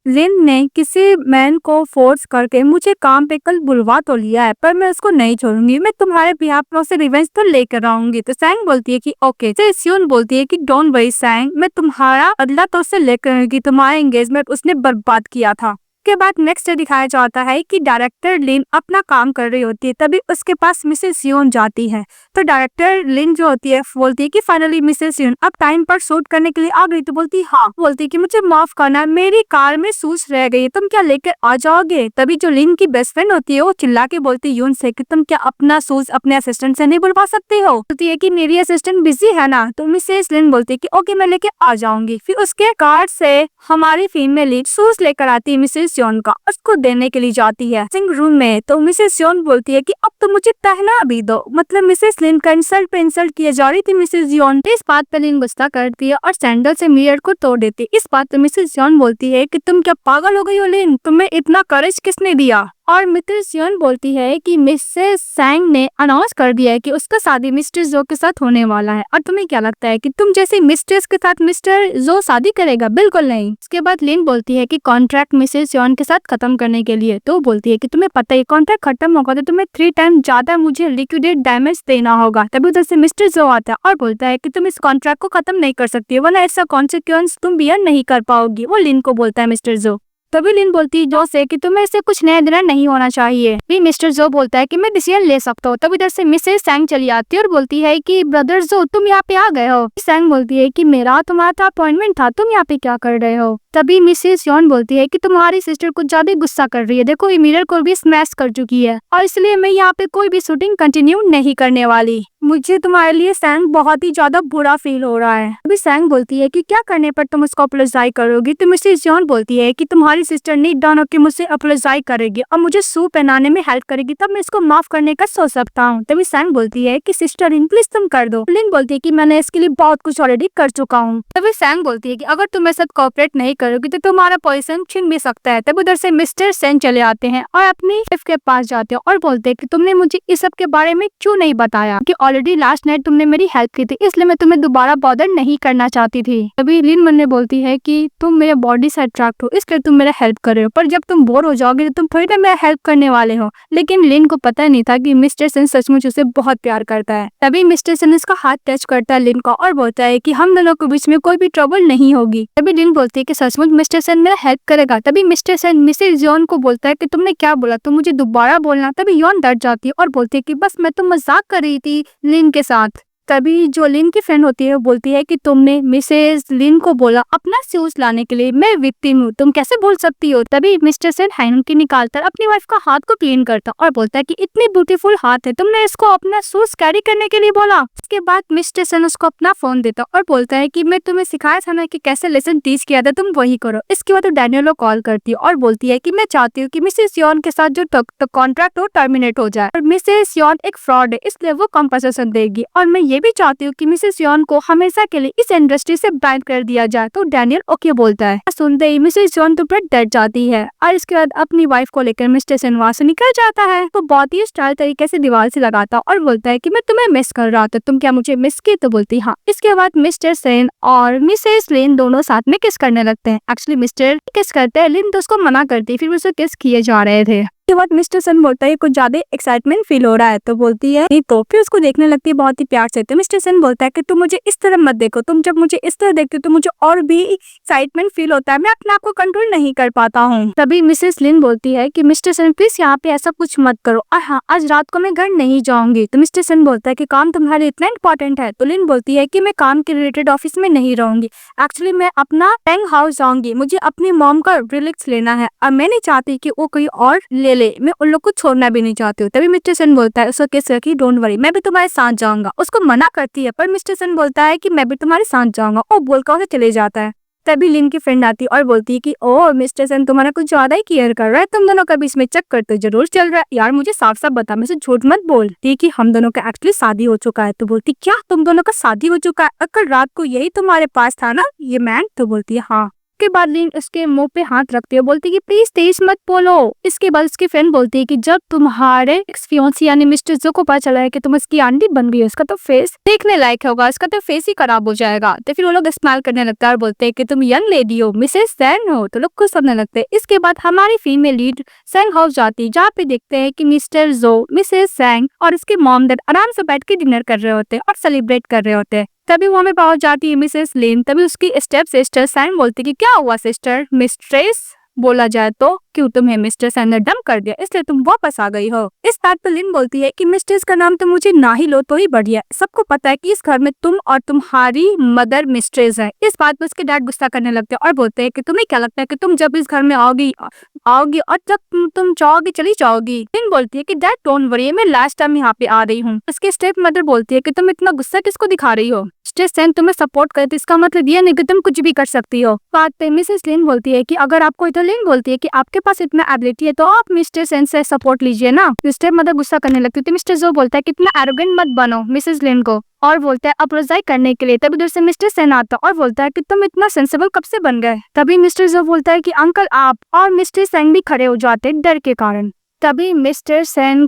लिन ने किसी मैन को फोर्स करके मुझे काम पे कल बुलवा तो लिया है, पर मैं उसको नहीं छोड़ूंगी, मैं तुम्हारे बिहाफ में उसे रिवेंज तो लेकर आऊंगी। तो सैंग बोलती है कि ओके। तो सियोन बोलती है कि डोंट वरी सैंग, मैं तुम्हारा बदला तो उससे लेकर आऊंगी, तुम्हारा एंगेजमेंट उसने बर्बाद किया था। के बाद नेक्स्ट डे दिखाया जाता है कि डायरेक्टर लिन अपना काम कर रही होती है। तभी उसके पास मिसेस योन जाती है। तो डायरेक्टर लिन जो होती है बोलती है कि फाइनली मिसेस योन अब टाइम पर शूट करने के लिए आ गई। तो बोलती है हाँ। बोलती है कि मुझे माफ करना, मेरी कार में शूज रह गई, तुम क्या लेकर आ जाओगे? तभी जो लिन की बेस्ट फ्रेंड होती है वो चिल्ला के बोलती है यून से कि तुम क्या अपना शूज अपने असिस्टेंट से नहीं बुलवा सकते हो? बोलती है कि मेरी असिस्टेंट बिजी है ना। तो मिसेस लिन बोलती है कि ओके मैं लेके आ जाऊंगी। फिर उसके कार से हमारी फीमेल लीड शूज लेकर आती है मिसेस मिसेस योन का, उसको देने के लिए जाती है ड्रेसिंग रूम में। तो मिसेस योन बोलती है कि अब तो मुझे पहना भी दो, मतलब मिसेस लिन का इंसल्ट पे इंसल्ट किया जा रही थी मिसेस योन। इस बात पे लिन गुस्सा करती है और सैंडल से मिरर को तोड़ देती है। इस बात पे मिसेस योन बोलती है कि तुम क्या पागल हो गई हो लिन, तुम्हें इतना करेज किसने दिया। और मिसेस योन बोलती है कि मिसेस सैंग ने अनाउंस कर दिया है कि उसका शादी मिस्टर जो के साथ होने वाला है, और तुम्हें क्या लगता है कि तुम जैसे मिस्ट्रेस के साथ मिस्टर जो शादी करेगा? बिल्कुल नहीं। उसके बाद लिन बोलती है कि कॉन्ट्रैक्ट मिसेस योन के साथ खत्म करने के लिए। तो बोलती है कि तुम्हें पता है कॉन्ट्रैक्ट खत्म होगा तो तुम्हें 3 टाइम ज्यादा मुझे लिक्विडेट डैमेज देना होगा। तभी उधर से मिस्टर जो आता है और बोलता है कि तुम इस कॉन्ट्रैक्ट को खत्म नहीं कर सकती, वरना ऐसा कॉन्सिक्वेंस तुम बियर नहीं कर पाओगी। वो लिन को बोलता है मिस्टर जो। तभी लिन बोलती है जो से कि तुम्हें इससे कुछ नया देना नहीं होना चाहिए। भी मिस्टर जो बोलता है कि मैं डिसीजन ले सकता हूँ। तब इधर से मिसेस सैंग चली आती है और बोलती है कि ब्रदर जो तुम यहाँ पे आ गए हो। सैंग बोलती है कि मेरा तुम्हारा अपॉइंटमेंट था, तुम यहाँ पे क्या कर रहे हो। तभी मिसेस योन बोलती है कि तुम्हारी सिस्टर कुछ ज्यादा गुस्सा कर रही है, देखो ये मिरर को भी स्मैश कर चुकी है और इसलिए मैं यहाँ पे कोई भी शूटिंग कंटिन्यू नहीं करने वाली। मुझे तुम्हारे लिए सैंग बहुत ही ज्यादा बुरा फील हो रहा है। अभी सैंग बोलती है कि क्या करने पर तुम उसको अपोलोजाइज करोगी। तो मिसेस योन बोलती है कि तुम्हारी सिस्टर नीट डाउन होकर मुझसे अपोलोजाइज करेगी और मुझे सूप पहनाने में हेल्प करेगी, तब मैं इसको माफ करने का सोच सकता हूँ। तभी सैंग बोलती है कि सिस्टर इन प्लीज तुम कर दो। लिन बोलती है कि मैंने इसके लिए बहुत कुछ ऑलरेडी कर चुका हूँ। तभी सैंग बोलती है कि अगर तुम मेरे साथ कोऑपरेट नहीं करोगी तो तुम्हारा पोजीशन छिन भी सकता है। तब उधर से मिस्टर सेन चले आते हैं और अपनी वाइफ के पास जाते हैं और बोलते हैं कि तुमने मुझे इस सब के बारे में क्यों नहीं बताया, कि ऑलरेडी लास्ट नाइट तुमने मेरी हेल्प की थी, इसलिए मैं तुम्हें दोबारा बॉदर नहीं करना चाहती थी। तभी लिन मन में बोलती है कि तुम मेरे बॉडी से अट्रैक्ट हो इसलिए तुम मेरा हेल्प कर रहे हो, पर जब तुम बोर हो जाओगे तो तुम थोड़ी ना मेरा हेल्प करने वाले हो। लेकिन लिन को पता नहीं था कि मिस्टर सेन सचमुच उसे बहुत प्यार करता है। तभी मिस्टर सेन उसका हाथ टच करता है लिन का और बोलता है कि हम दोनों के बीच में कोई भी ट्रबल नहीं होगी। तभी लिन बोलती है कि सचमुच मिस्टर सेन मेरा हेल्प करेगा। तभी मिस्टर सेन मिसेस योन को बोलता है कि तुमने क्या बोला, तुम मुझे दोबारा बोलना। तभी योन डर जाती है और बोलती है कि बस मैं तो मजाक कर रही थी लिन के साथ। तभी जो लिन की फ्रेंड होती है वो बोलती है कि तुमने मिसेस लिन को बोला अपना शूज लाने के लिए, मैं विक्टिम हूँ, तुम कैसे बोल सकती हो। तभी मिस्टर सेन हैंड की निकालकर अपनी वाइफ का हाथ को क्लीन करता और बोलता है कि इतनी ब्यूटीफुल हाथ है, तुमने इसको अपना शूज कैरी करने के लिए बोला। इसके बाद मिस्टर सेन उसको अपना फोन देता और बोलता है कि मैं तुम्हें सिखाया था ना कि कैसे लेसन टीच किया था, तुम वही करो। इसके बाद वो डैनियल को कॉल करती है और बोलती है कि मैं चाहती हूँ कि मिसेस योन के साथ जो कॉन्ट्रैक्ट हो टर्मिनेट हो जाए, और मिसेस योन एक फ्रॉड है इसलिए वो कंपनसेशन देगी, और मैं ये भी चाहती हूँ कि मिसेस योन को हमेशा के लिए इस इंडस्ट्री से बैन कर दिया जाए। तो डैनियल ओके बोलता है। सुनते ही मिसेस योन तो फिर डर जाती है और इसके बाद अपनी वाइफ को लेकर मिस्टर सेन वहां से निकल जाता है। तो बहुत ही स्टाइल तरीके से दीवार से लगाता और बोलता है कि मैं तुम्हें मिस कर रहा था, तुम क्या मुझे मिस की? तो बोलती हाँ। इसके बाद मिस्टर सेन और मिसेस लिन दोनों साथ में किस करने लगते हैं। एक्चुअली मिस्टर किस करते हैं, लिन तो उसको मना करती है, फिर उसे किस किए जा रहे थे। के बाद मिस्टर सन बोलता है कुछ ज्यादा एक्साइटमेंट फील हो रहा है। तो बोलती है नहीं, तो फिर उसको देखने लगती है बहुत ही प्यार से। तो मिस्टर सन बोलता है कि तुम मुझे इस तरह मत देखो, तुम जब मुझे इस तरह देखते हो तो मुझे और भी एक्साइटमेंट फील होता है, मैं अपने आप को कंट्रोल नहीं कर पाता हूँ। तभी मिसेस लिन बोलती है कि मिस्टर सन प्लीज यहाँ पे ऐसा कुछ मत करो, और हाँ आज रात को मैं घर नहीं जाऊंगी। तो मिस्टर सन बोलता है कि काम तुम्हारे इतना इंपॉर्टेंट है। तो लिन बोलती है कि मैं काम के रिलेटेड ऑफिस में नहीं रहूंगी, एक्चुअली मैं अपना टैंग हाउस जाऊंगी, मुझे अपनी मॉम का रिलैक्स लेना है और मैं नहीं चाहती कि वो कोई और ले, मैं उन लोग को छोड़ना भी नहीं चाहती हूँ। तभी मिस्टर सन बोलता है उसको किस रखी, डोंट वरी मैं भी तुम्हारे साथ जाऊंगा। उसको मना करती है पर मिस्टर सन बोलता है कि मैं भी तुम्हारे साथ जाऊंगा, और बोलकर उसे चले जाता है। तभी लिन की फ्रेंड आती है और बोलती है कि ओ मिस्टर सन तुम्हारा कुछ ज्यादा ही केयर कर रहा है, तुम दोनों का बीच में चक्कर तो जरूर चल रहा है। यार मुझे साफ साफ बता, मुझे झूठ मत बोल कि हम दोनों का एक्चुअली शादी हो चुका है। तो बोलती क्या तुम दोनों का शादी हो चुका है, अगर रात को यही तुम्हारे पास था ना ये मैन। तो बोलती है हाँ। के बाद लिन उसके मुंह पे हाथ रखती है, बोलती कि प्लीज तेज मत बोलो। इसके बाद उसकी फ्रेंड बोलती है कि जब तुम्हारे एक्स-फियांसी यानी मिस्टर जो को पता चला है कि तुम इसकी आंटी बन गई हो, इसका तो फेस देखने लायक होगा, इसका तो फेस ही खराब हो जाएगा। तो फिर वो लोग स्माइल करने लगता है और बोलते हैं कि तुम यंग लेडी हो, मिसेस सैंग हो। तो लोग खुश होने लगते हैं। इसके बाद हमारी फीमेल लीड सैंग हाउस जाती है, जहाँ पे देखते हैं कि मिस्टर जो, मिसेस सैंग और उसके मॉम डैड आराम से बैठ के डिनर कर रहे होते हैं और सेलिब्रेट कर रहे होते हैं। तभी वहां में पहुंच जाती है मिसेस लिन। तभी उसकी स्टेप सिस्टर सैंग बोलती कि क्या हुआ सिस्टर, मिस्ट्रेस बोला जाए तो क्यों तुम्हें मिस्टर सैंग ने डंप कर दिया इसलिए तुम वापस आ गई हो। इस बात पर लिन बोलती है कि मिस्ट्रेस का नाम तो मुझे ना ही लो तो ही बढ़िया, सबको पता है कि इस घर में तुम और तुम्हारी मदर मिस्ट्रेस है। इस बात पर उसके डैड गुस्सा करने लगते हैं और बोलते हैं कि तुम्हें क्या लगता है कि तुम जब इस घर में आओगी और जब तुम चाहोगी चली जाओगी। लिन बोलती है कि डैड डोंट वरी, मैं लास्ट टाइम यहाँ पे आ रही हूँ। उसकी स्टेप मदर बोलती है कि तुम इतना गुस्सा किसको दिखा रही हो। मिस्टर सेन तुम्हें सपोर्ट करे तो इसका मतलब ये नहीं कि तुम कुछ भी कर सकती हो। बात पे मिसेस लिन बोलती है कि अगर आपको तो लिन बोलती है कि आपके पास इतना एबिलिटी है तो आप मिस्टर सेन से सपोर्ट लीजिए ना। मिस्टर मदर गुस्सा करने लगती है तो मिस्टर जो बोलता है कि इतना एरोगेंट मत बनो मिसेस लिन को, और बोलता है अप्रोजाई करने के लिए। तभी उधर से मिस्टर सेन आता और बोलता है कि तुम इतना सेंसिबल कब से बन गए। तभी मिस्टर जो बोलता है कि अंकल आप, और मिस्टर सेन भी खड़े हो जाते डर के कारण। तभी मिस्टर सेन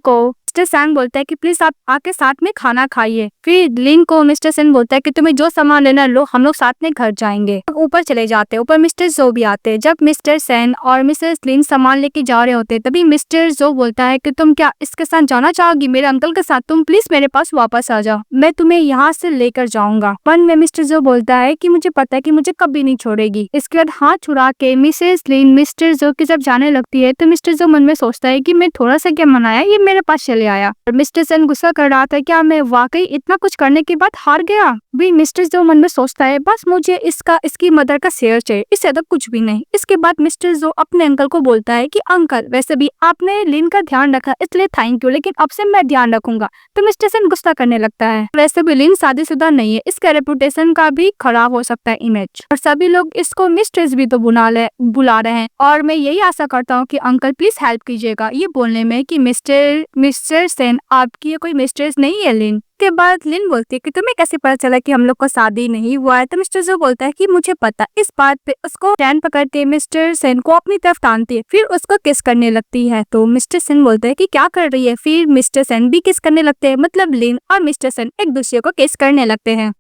बोलता है कि प्लीज आप आके साथ में खाना खाइए। फिर लिन को मिस्टर सेन बोलता है कि तुम्हें जो सामान लेना लो, हम लोग साथ में घर जाएंगे। ऊपर चले जाते हैं, ऊपर मिस्टर जो भी आते हैं। जब मिस्टर सेन और मिसेस लिन सामान लेके जा रहे होते तभी मिस्टर जो बोलता है कि तुम क्या इसके साथ जाना चाहोगी मेरे अंकल के साथ, तुम प्लीज मेरे पास वापस आ जाओ, मैं तुम्हें यहाँ से लेकर जाऊंगा। मन में मिस्टर जो बोलता है कि मुझे पता है कि मुझे कभी नहीं छोड़ेगी। इसके बाद हाथ छुड़ा के मिसेस लिन मिस्टर जो की जब जाने लगती है तो मिस्टर जो मन में सोचता है कि मैं थोड़ा सा क्या मनाया, ये मेरे पास चले आया। और मिस्टर सेन गुस्सा कर रहा था, क्या मैं वाकई इतना कुछ करने के बाद हार गया। भी मिस्टर जो मन में सोचता है बस मुझे इसकी मदर का शेयर चाहिए, इससे ज्यादा कुछ भी नहीं। इसके बाद मिस्टर जो अपने अंकल को बोलता है कि अंकल वैसे भी आपने लिन का ध्यान रखा इसलिए थैंक यू, लेकिन अब से मैं ध्यान रखूंगा। तो मिस्टर सेन गुस्सा करने लगता है। वैसे भी लिन शादीशुदा नहीं है, इसका रेपुटेशन का भी खराब हो सकता है इमेज, और सभी लोग इसको मिस्ट्रेस भी तो बुला रहे हैं। और मैं यही आशा करता हूँ कि अंकल प्लीज हेल्प कीजिएगा ये बोलने में कि मिस्टर सेन आपकी कोई मिस्ट्रेस नहीं है लिन। के बाद लिन बोलती है कि तुम्हें कैसे पता चला कि हम लोग को शादी नहीं हुआ है। तो मिस्टर जो बोलता है कि मुझे पता। इस बात पे उसको हैंड पकड़ते मिस्टर सेन को अपनी तरफ टानती है, फिर उसको किस करने लगती है। तो मिस्टर सेन बोलता है कि क्या कर रही है। फिर मिस्टर सेन भी किस करने लगते हैं, मतलब लिन और मिस्टर सेन एक दूसरे को किस करने लगते हैं।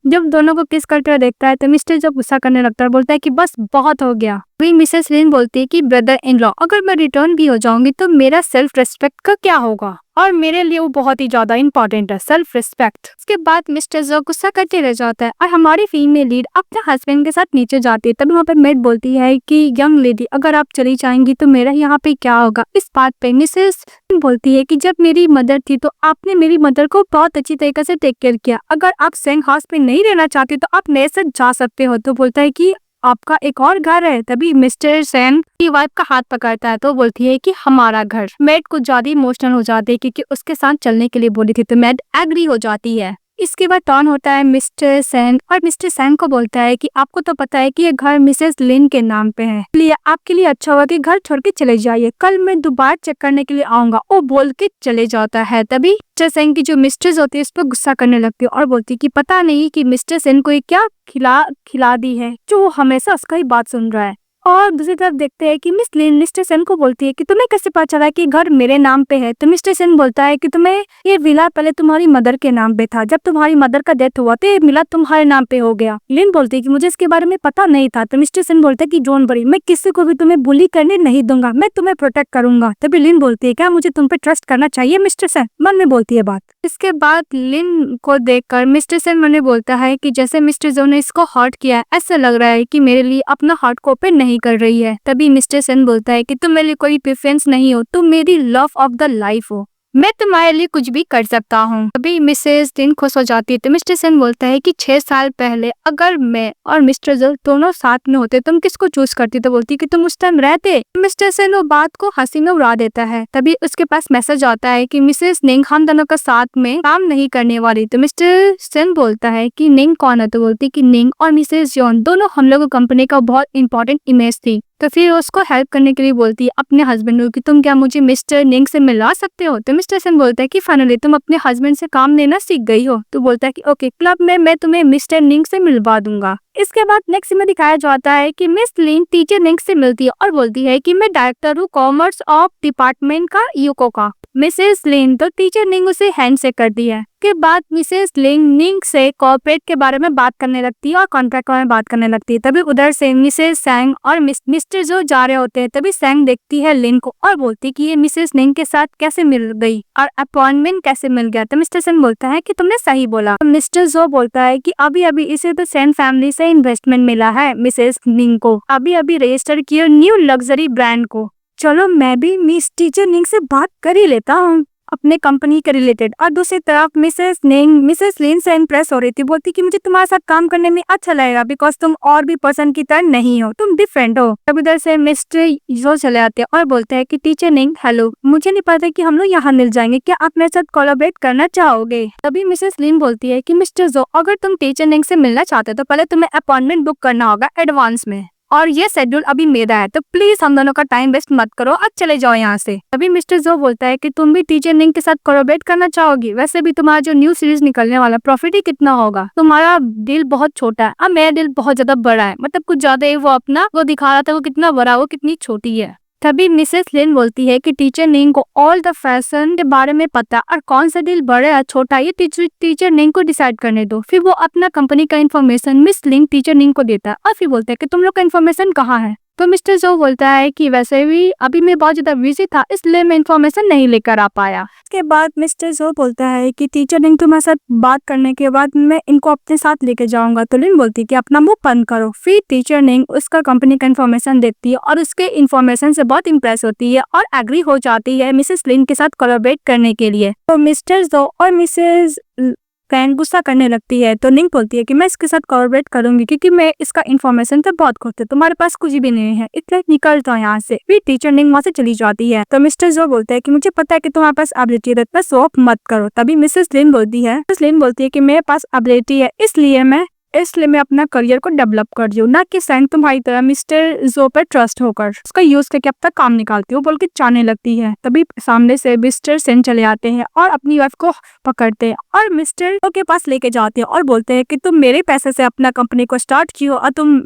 जब दोनों को किस करते हुए देखता है तो मिस्टर जब गुस्सा करने लगता है, बोलता है कि बस बहुत हो गया। वही मिसेस लिन बोलती है कि ब्रदर इन लॉ अगर मैं रिटर्न भी हो जाऊंगी तो मेरा सेल्फ रिस्पेक्ट का क्या होगा, और मेरे लिए वो बहुत ही ज्यादा इंपॉर्टेंट है सेल्फ रिस्पेक्ट। उसके बाद मिस्टर जो गुस्सा करते रह जाता है और हमारी फीमेल लीड अपने हस्बैंड के साथ नीचे जाती है। तभी वहाँ पे मेड बोलती है कि यंग लेडी अगर आप चली जाएंगी तो मेरा यहाँ पे क्या होगा। इस बात पे मिसेस बोलती है कि जब मेरी मदर थी तो आपने मेरी मदर को बहुत अच्छी तरीके से टेक केयर किया, अगर आप सेंग हाउस पे नहीं रहना चाहते तो आप नए से जा सकते हो। तो बोलता है कि आपका एक और घर है। तभी मिस्टर सेन की वाइफ का हाथ पकड़ता है तो बोलती है कि हमारा घर। मेड कुछ ज्यादा इमोशनल हो जाती है क्योंकि उसके साथ चलने के लिए बोली थी, तो मेड एग्री हो जाती है। इसके बाद टर्न होता है मिस्टर सेन, और मिस्टर सेन को बोलता है कि आपको तो पता है कि ये घर मिसेस लिन के नाम पे है, इसलिए आपके लिए अच्छा होगा कि घर छोड़ के चले जाइए, कल मैं दोबारा चेक करने के लिए आऊंगा। वो बोल के चले जाता है। तभी मिस्टर सेन की जो मिस्ट्रेस होती है इस पर गुस्सा करने लगती है और बोलती है कि पता नहीं कि मिस्टर सेन को ये क्या खिला दी है जो वो हमेशा उसका ही बात सुन रहा है। और दूसरी तरफ देखते हैं कि मिस लिन मिस्टर सेन को बोलती है कि तुम्हें कैसे पता चला कि घर मेरे नाम पे है। तो मिस्टर सेन बोलता है कि तुम्हें ये विला पहले तुम्हारी मदर के नाम पे था, जब तुम्हारी मदर का डेथ हुआ तो ये विला तुम्हारे नाम पे हो गया। लिन बोलती है कि मुझे इसके बारे में पता नहीं था। तो मिस्टर सेन बोलता है कि डोंट वरी, मैं किसी को भी तुम्हें बुली करने नहीं दूंगा, मैं तुम्हें प्रोटेक्ट करूंगा। तभी लिन बोलती है क्या मुझे तुम पे ट्रस्ट करना चाहिए मिस्टर सेन, मन में बोलती है बात। इसके बाद लिन को देखकर मिस्टर सेन मन में बोलता है कि जैसे मिस्टर जो ने इसको हर्ट किया, ऐसा लग रहा है कि मेरे लिए अपना हार्ट को ओपन नहीं कर रही है। तभी मिस्टर सेन बोलता है कि तुम मेरे लिए कोई प्रेफरेंस नहीं हो, तुम मेरी लव ऑफ द लाइफ हो, मैं तुम्हारे लिए कुछ भी कर सकता हूँ। अभी मिसेस लिन खुश हो जाती है तो मिस्टर सेन बोलता है कि 6 साल पहले अगर मैं और मिस्टर जो दोनों साथ में होते तुम किसको चूज करती। तो बोलती कि तुम उस टाइम रहते। मिस्टर सेन वो बात को हंसी में उड़ा देता है। तभी उसके पास मैसेज आता है कि मिसेस निंग हम दोनों का साथ में काम नहीं करने वाली। तो मिस्टर सेन बोलता है कि निंग कौन है। तो बोलती कि निंग और मिसेस जॉन दोनों हम लोग कंपनी का बहुत इंपॉर्टेंट इमेज थी। तो फिर उसको हेल्प करने के लिए बोलती है अपने हस्बैंड को कि तुम क्या मुझे मिस्टर निंग से मिला सकते हो। तो मिस्टर सेन बोलता है कि फाइनली तुम अपने हस्बैंड से काम लेना सीख गई हो। तो बोलता है कि ओके क्लब में मैं तुम्हें मिस्टर निंग से मिलवा दूंगा। इसके बाद नेक्स्ट में दिखाया जाता है कि मिस लिन टीचर निंग से मिलती है और बोलती है कि मैं डायरेक्टर हूँ कॉमर्स ऑफ डिपार्टमेंट का यूको का। मिसेस लिन तो टीचर निंग उसे हैंड से कर दी है। के बाद मिसेस लिन निंग से कॉर्पोरेट के बारे में बात करने लगती है और कॉन्ट्रैक्ट के बारे में बात करने लगती है। तभी उधर से मिसेस सैंग और मिस्टर जो जा रहे होते हैं। तभी सैंग देखती है लिन को और बोलती कि ये मिसेस निंग के साथ कैसे मिल गई और अपॉइंटमेंट कैसे मिल गया। तो मिस्टर सेन बोलता है कि तुमने सही बोला। तो मिस्टर जो बोलता है कि अभी अभी इसे तो सेन फैमिली से इन्वेस्टमेंट मिला है मिसेस निंग को, अभी अभी रजिस्टर किया न्यू लग्जरी ब्रांड को। चलो मैं भी मिस टीचर निंग से बात कर ही लेता हूँ। अपने कंपनी के रिलेटेड। और दूसरी तरफ मिसेस लिन से इम्प्रेस हो रही थी, बोलती कि मुझे तुम्हारे साथ काम करने में अच्छा लगेगा बिकॉज तुम और भी पर्सन की तरह नहीं हो, तुम डिफरेंट हो। तब इधर से मिस्टर जो चले आते हैं और बोलते हैं कि टीचर निंग हेलो, मुझे नहीं पता कि हम लोग यहाँ मिल जाएंगे, क्या आप मेरे साथ कोलैबोरेट करना चाहोगे? तभी मिसेस लिन बोलती है कि मिस्टर जो, अगर तुम टीचर निंग से मिलना चाहते हो तो पहले तुम्हें अपॉइंटमेंट बुक करना होगा एडवांस में, और ये शेड्यूल अभी मेरा है, तो प्लीज हम दोनों का टाइम वेस्ट मत करो और चले जाओ यहाँ से। तभी मिस्टर जो बोलता है कि तुम भी टीचर निंग के साथ कोलैबोरेट करना चाहोगी, वैसे भी तुम्हारा जो न्यू सीरीज निकलने वाला प्रॉफिट ही कितना होगा, तुम्हारा दिल बहुत छोटा है और मेरा दिल बहुत ज्यादा बड़ा है, मतलब कुछ ज्यादा ही वो अपना वो दिखा रहा था, वो कितना बड़ा वो कितनी छोटी है। तभी मिसेस लिन बोलती है कि टीचर निंग को ऑल द फैशन के बारे में पता, और कौन सा डील बड़ा या छोटा ये टीचर निंग को डिसाइड करने दो। फिर वो अपना कंपनी का इन्फॉर्मेशन मिस लिंग टीचर निंग को देता है और फिर बोलता है कि तुम लोग का इन्फॉर्मेशन कहाँ है। तो मिस्टर जो बोलता है कि वैसे भी अभी मैं बहुत ज्यादा बिजी था इसलिए मैं इन्फॉर्मेशन नहीं लेकर आ पाया। इसके बाद मिस्टर जो बोलता है कि टीचर निंग तुम्हारे साथ बात करने के बाद मैं इनको अपने साथ लेके जाऊंगा। तो लिन बोलती है कि अपना मुंह बंद करो। फिर टीचर निंग उसका कंपनी का इन्फॉर्मेशन देती है और उसके इन्फॉर्मेशन से बहुत इंप्रेस होती है और एग्री हो जाती है मिसेस लिन के साथ कोलैबोरेट करने के लिए। तो मिस्टर जो और मिसेस फ्रेंड गुस्सा करने लगती है। तो निंग बोलती है कि मैं इसके साथ कोलैबोरेट करूंगी क्योंकि मैं इसका इन्फॉर्मेशन तो बहुत खुश है, तुम्हारे पास कुछ भी नहीं है, इसलिए निकल जाओ यहाँ से। फिर टीचर निंग वहाँ से चली जाती है। तो मिस्टर जो बोलता है कि मुझे पता है कि तुम्हारे पास एबिलिटी है, बस शो ऑफ मत करो। तभी मिसेस लिन बोलती है कि मेरे पास एबिलिटी है इसलिए मैं अपना करियर को डेवलप कर रही हूँ, ना कि सैंग तुम्हारी तरह मिस्टर जो पर ट्रस्ट होकर उसका यूज करके अब तक काम निकालती हूँ बोल के चाहने लगती है। तभी सामने से मिस्टर सेन चले आते हैं और अपनी वाइफ को पकड़ते हैं और मिस्टर के पास लेके जाते हैं और बोलते हैं कि तुम मेरे पैसे से अपना कंपनी को स्टार्ट किया और तुम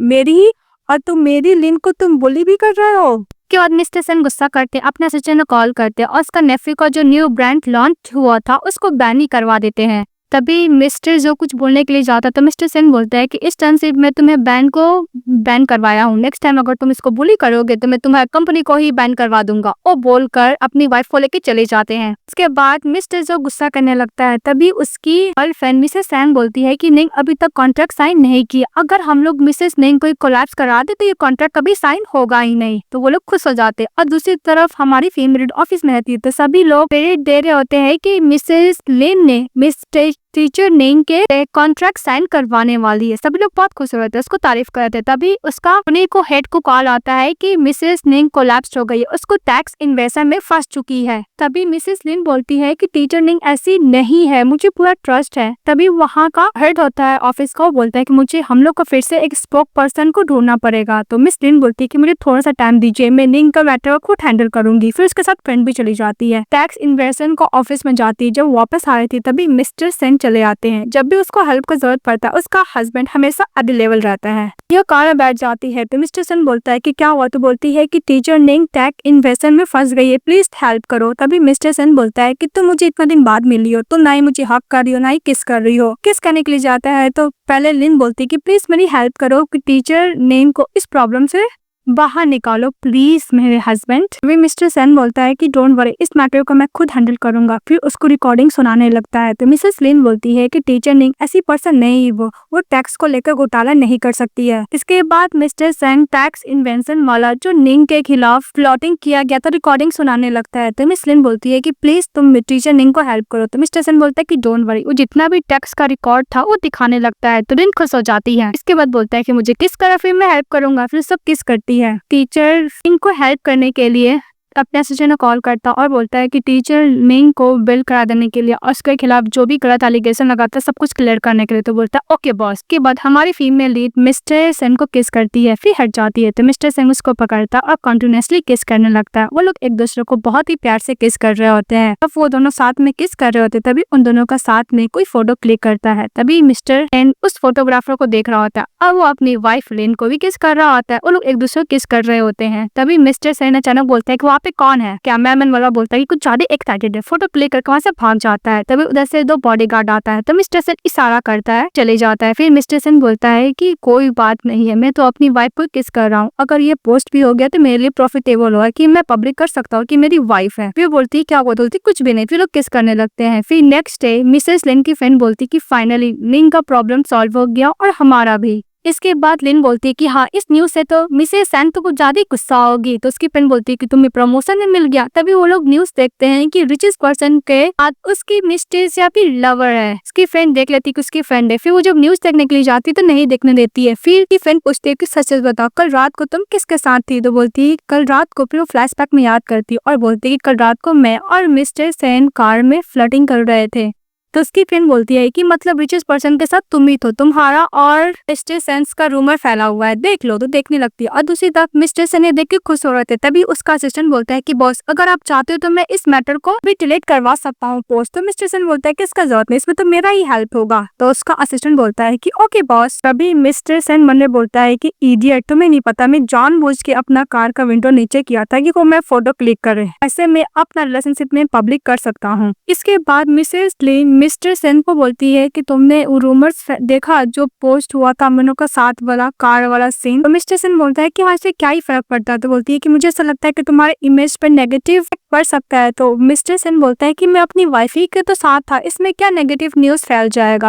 मेरी लिन को तुम बुली भी कर रहे हो। के बाद मिस्टर सेन गुस्सा करते अपने असिस्टेंट को कॉल करते और उसका नेफ्यू का जो न्यू ब्रांड लॉन्च हुआ था उसको बैन ही करवा देते हैं। तभी मिस्टर जो कुछ बोलने के लिए जाता तो मिस्टर सेन बोलता है कि इस टाइम से मैं तुम्हें बैन करवाया हूँ, नेक्स्ट टाइम अगर तुम इसको बुली करोगे तो मैं तुम्हारी कंपनी को ही बैन करवा दूंगा। वो बोलकर अपनी वाइफ को लेके चले जाते हैं। इसके बाद मिस्टर जो गुस्सा करने लगता है। तभी उसकी गर्लफ्रेंड मिसेस सेन बोलती है कि निंग अभी तक कॉन्ट्रैक्ट साइन नहीं किया, अगर हम लोग मिसेस निंग को कोलैप्स करा दे तो ये कॉन्ट्रैक्ट कभी साइन होगा ही नहीं। तो वो लोग खुश हो जाते। और दूसरी तरफ हमारी फीमेल ऑफिस में रहती है तो सभी लोग क्रेडिट दे रहे होते हैं कि मिसेस लिन ने मिस्टर टीचर निंग के कॉन्ट्रैक्ट साइन करवाने वाली है। सभी लोग बहुत खुश रहते हैं, उसको तारीफ करते हैं। तभी उसका उन्हीं को हेड को कॉल आता है कि मिसेस निंग कोलैप्स हो गई है, उसको टैक्स इन्वेस्टर में फंस चुकी है। तभी मिसेस लिन बोलती है कि टीचर निंग ऐसी नहीं है, मुझे पूरा ट्रस्ट है। तभी वहाँ का हेड होता है ऑफिस का, वो बोलता है कि मुझे हम लोग को फिर से एक स्पोक पर्सन को ढूंढना पड़ेगा। तो मिस लिन बोलती है कि मुझे थोड़ा सा टाइम दीजिए, मैं निंग का मैटर खुद हैंडल करूंगी। फिर उसके साथ फ्रेंड भी चली जाती है। टैक्स इन्वेस्टर को ऑफिस में जाती है। जब वापस आ रही थी तभी मिस्टर सेन चले आते हैं। जब भी उसको हेल्प का जरूरत पड़ता है उसका हस्बैंड हमेशा अवेलेबल रहता है। यह कार में बैठ जाती है तो मिस्टर सेन बोलता है कि क्या हुआ। तो बोलती है कि टीचर निंग टैक्स इन्वेस्टमेंट में फंस गई है, प्लीज हेल्प करो। तभी मिस्टर सेन बोलता है कि तुम मुझे इतना दिन बाद मिली हो, तो ना ही मुझे हक कर रही हो ना ही किस कर रही हो। किस करने के लिए जाता है तो पहले लिन बोलती है कि प्लीज मेरी हेल्प करो कि टीचर निंग को इस प्रॉब्लम से बाहर निकालो प्लीज मेरे हस्बैंड। अभी मिस्टर सेन बोलता है कि डोंट वरी, इस मैटर को मैं खुद हैंडल करूंगा। फिर उसको रिकॉर्डिंग सुनाने लगता है। तो मिसेस लिन बोलती है कि टीचर निंग ऐसी पर्सन नहीं, वो टैक्स को लेकर घोटाला नहीं कर सकती है। इसके बाद मिस्टर सेन टैक्स इन्वेंशन वाला जो निंग के खिलाफ प्लॉटिंग किया गया था रिकॉर्डिंग सुनाने लगता है। तो मिस लिन बोलती है कि प्लीज तुम टीचर निंग को हेल्प करो। तो मिस्टर सेन बोलता है कि डोंट वरी, वो जितना भी टैक्स का रिकॉर्ड था वो दिखाने लगता है। तो लिन खुश हो जाती है। इसके बाद बोलता है कि मुझे किस करा, फिर मैं हेल्प करूंगा। फिर सब किस करती है। टीचर इनको हेल्प करने के लिए अपने असिस्टेंट को कॉल करता और बोलता है कि टीचर निंग को बिल करा देने के लिए और उसके खिलाफ जो भी गलत एलिगेशन लगाता है सब कुछ क्लियर करने के लिए। तो बोलता है ओके बॉस। के बाद हमारी फीमेल लीड मिस्टर सेन को किस करती है, फिर हट जाती है। तो मिस्टर सेन उसको पकड़ता और कंटिन्यूअसली किस करने लगता है। वो लोग एक दूसरे को बहुत ही प्यार से किस कर रहे होते हैं। तब वो दोनों साथ में किस कर रहे होते हैं तभी उन दोनों का साथ में कोई फोटो क्लिक करता है। तभी मिस्टर सेन उस फोटोग्राफर को देख रहा होता है और वो अपनी वाइफ लिन को भी किस कर रहा होता है। वो लोग एक दूसरे को किस कर रहे होते हैं। तभी मिस्टर सेन अचानक बोलता है कि वहाँ पे कौन है। कैमरामैन वाला बोलता है कि कुछ ज्यादा एक्साइटेड है, फोटो क्लिक करके वहाँ से भाग जाता है। तभी उधर से 2 बॉडीगार्ड आता है। तो मिस्टर सेन इशारा करता है, चले जाता है। फिर मिस्टर सेन बोलता है कि कोई बात नहीं है, मैं तो अपनी वाइफ को किस कर रहा हूँ, अगर ये पोस्ट भी हो गया तो मेरे लिए प्रॉफिटेबल होगा कि मैं पब्लिक कर सकता हूँ कि मेरी वाइफ है। फिर बोलती है क्या बोलती कुछ भी नहीं। फिर लोग किस करने लगते हैं। फिर नेक्स्ट डे मिसेस लिन की फ्रेंड बोलती कि फाइनली निंग का प्रॉब्लम सॉल्व हो गया और हमारा भी। इसके बाद लिन बोलती है कि हाँ, इस न्यूज से तो मिसेस सेन तो कुछ ज्यादा ही गुस्सा होगी। तो उसकी फ्रेंड बोलती है कि तुम्हें प्रमोशन में मिल गया। तभी वो लोग न्यूज देखते हैं कि रिचेस्ट पर्सन के साथ उसकी मिस्ट्रेस या फिर लवर है। उसकी फ्रेंड देख लेती है कि उसकी फ्रेंड है। फिर वो जब न्यूज देखने के लिए जाती है तो नहीं देखने देती है। फिर की फ्रेंड पूछती है कि सच सच बताओ, कल रात को तुम किसके साथ थी? तो बोलती है कल रात को। फिर वो फ्लैशबैक में याद करती है और बोलती है कि कल रात को मैं और मिस्टर सेन कार में फ्लर्टिंग कर रहे थे। तो उसकी फ्रेंड बोलती है कि मतलब रिचेस्ट पर्सन के साथ तुम ही, तो तुम्हारा और मिस्टर सेंस का रूमर फैला हुआ है, देख लो। तो देखने लगती है और दूसरी तरफ मिस्टर सेन देख के खुश हो रहे थे। तभी उसका असिस्टेंट बोलता है कि बॉस, अगर आप चाहते हो तो मैं इस मैटर को भी डिलीट करवा सकता हूँ पोस्ट। तो मिस्टर सेन बोलता है कि इसका जरूरत नहीं, इसमें तो मेरा ही हेल्प होगा। तो उसका असिस्टेंट बोलता है कि ओके बॉस। तभी मिस्टर सेन मन में बोलता है कि इडियट, तुम्हें नहीं पता मैं जानबूझ के अपना कार का विंडो नीचे किया था कि वो मैं फोटो क्लिक करे, ऐसे मैं अपना रिलेशनशिप में पब्लिक कर सकता हूँ। इसके बाद मिसेस लिन मिस्टर सेन को बोलती है कि तुमने वो रूमर्स देखा जो पोस्ट हुआ था मनो का साथ वाला कार वाला सीन? तो मिस्टर सेन बोलता है कि हाँ, इससे क्या ही फर्क पड़ता है। तो बोलती है कि मुझे ऐसा लगता है कि तुम्हारे इमेज पर नेगेटिव पड़ सकता है। तो मिस्टर सेन बोलता है कि मैं अपनी वाइफ ही के तो साथ था, इसमें क्या नेगेटिव न्यूज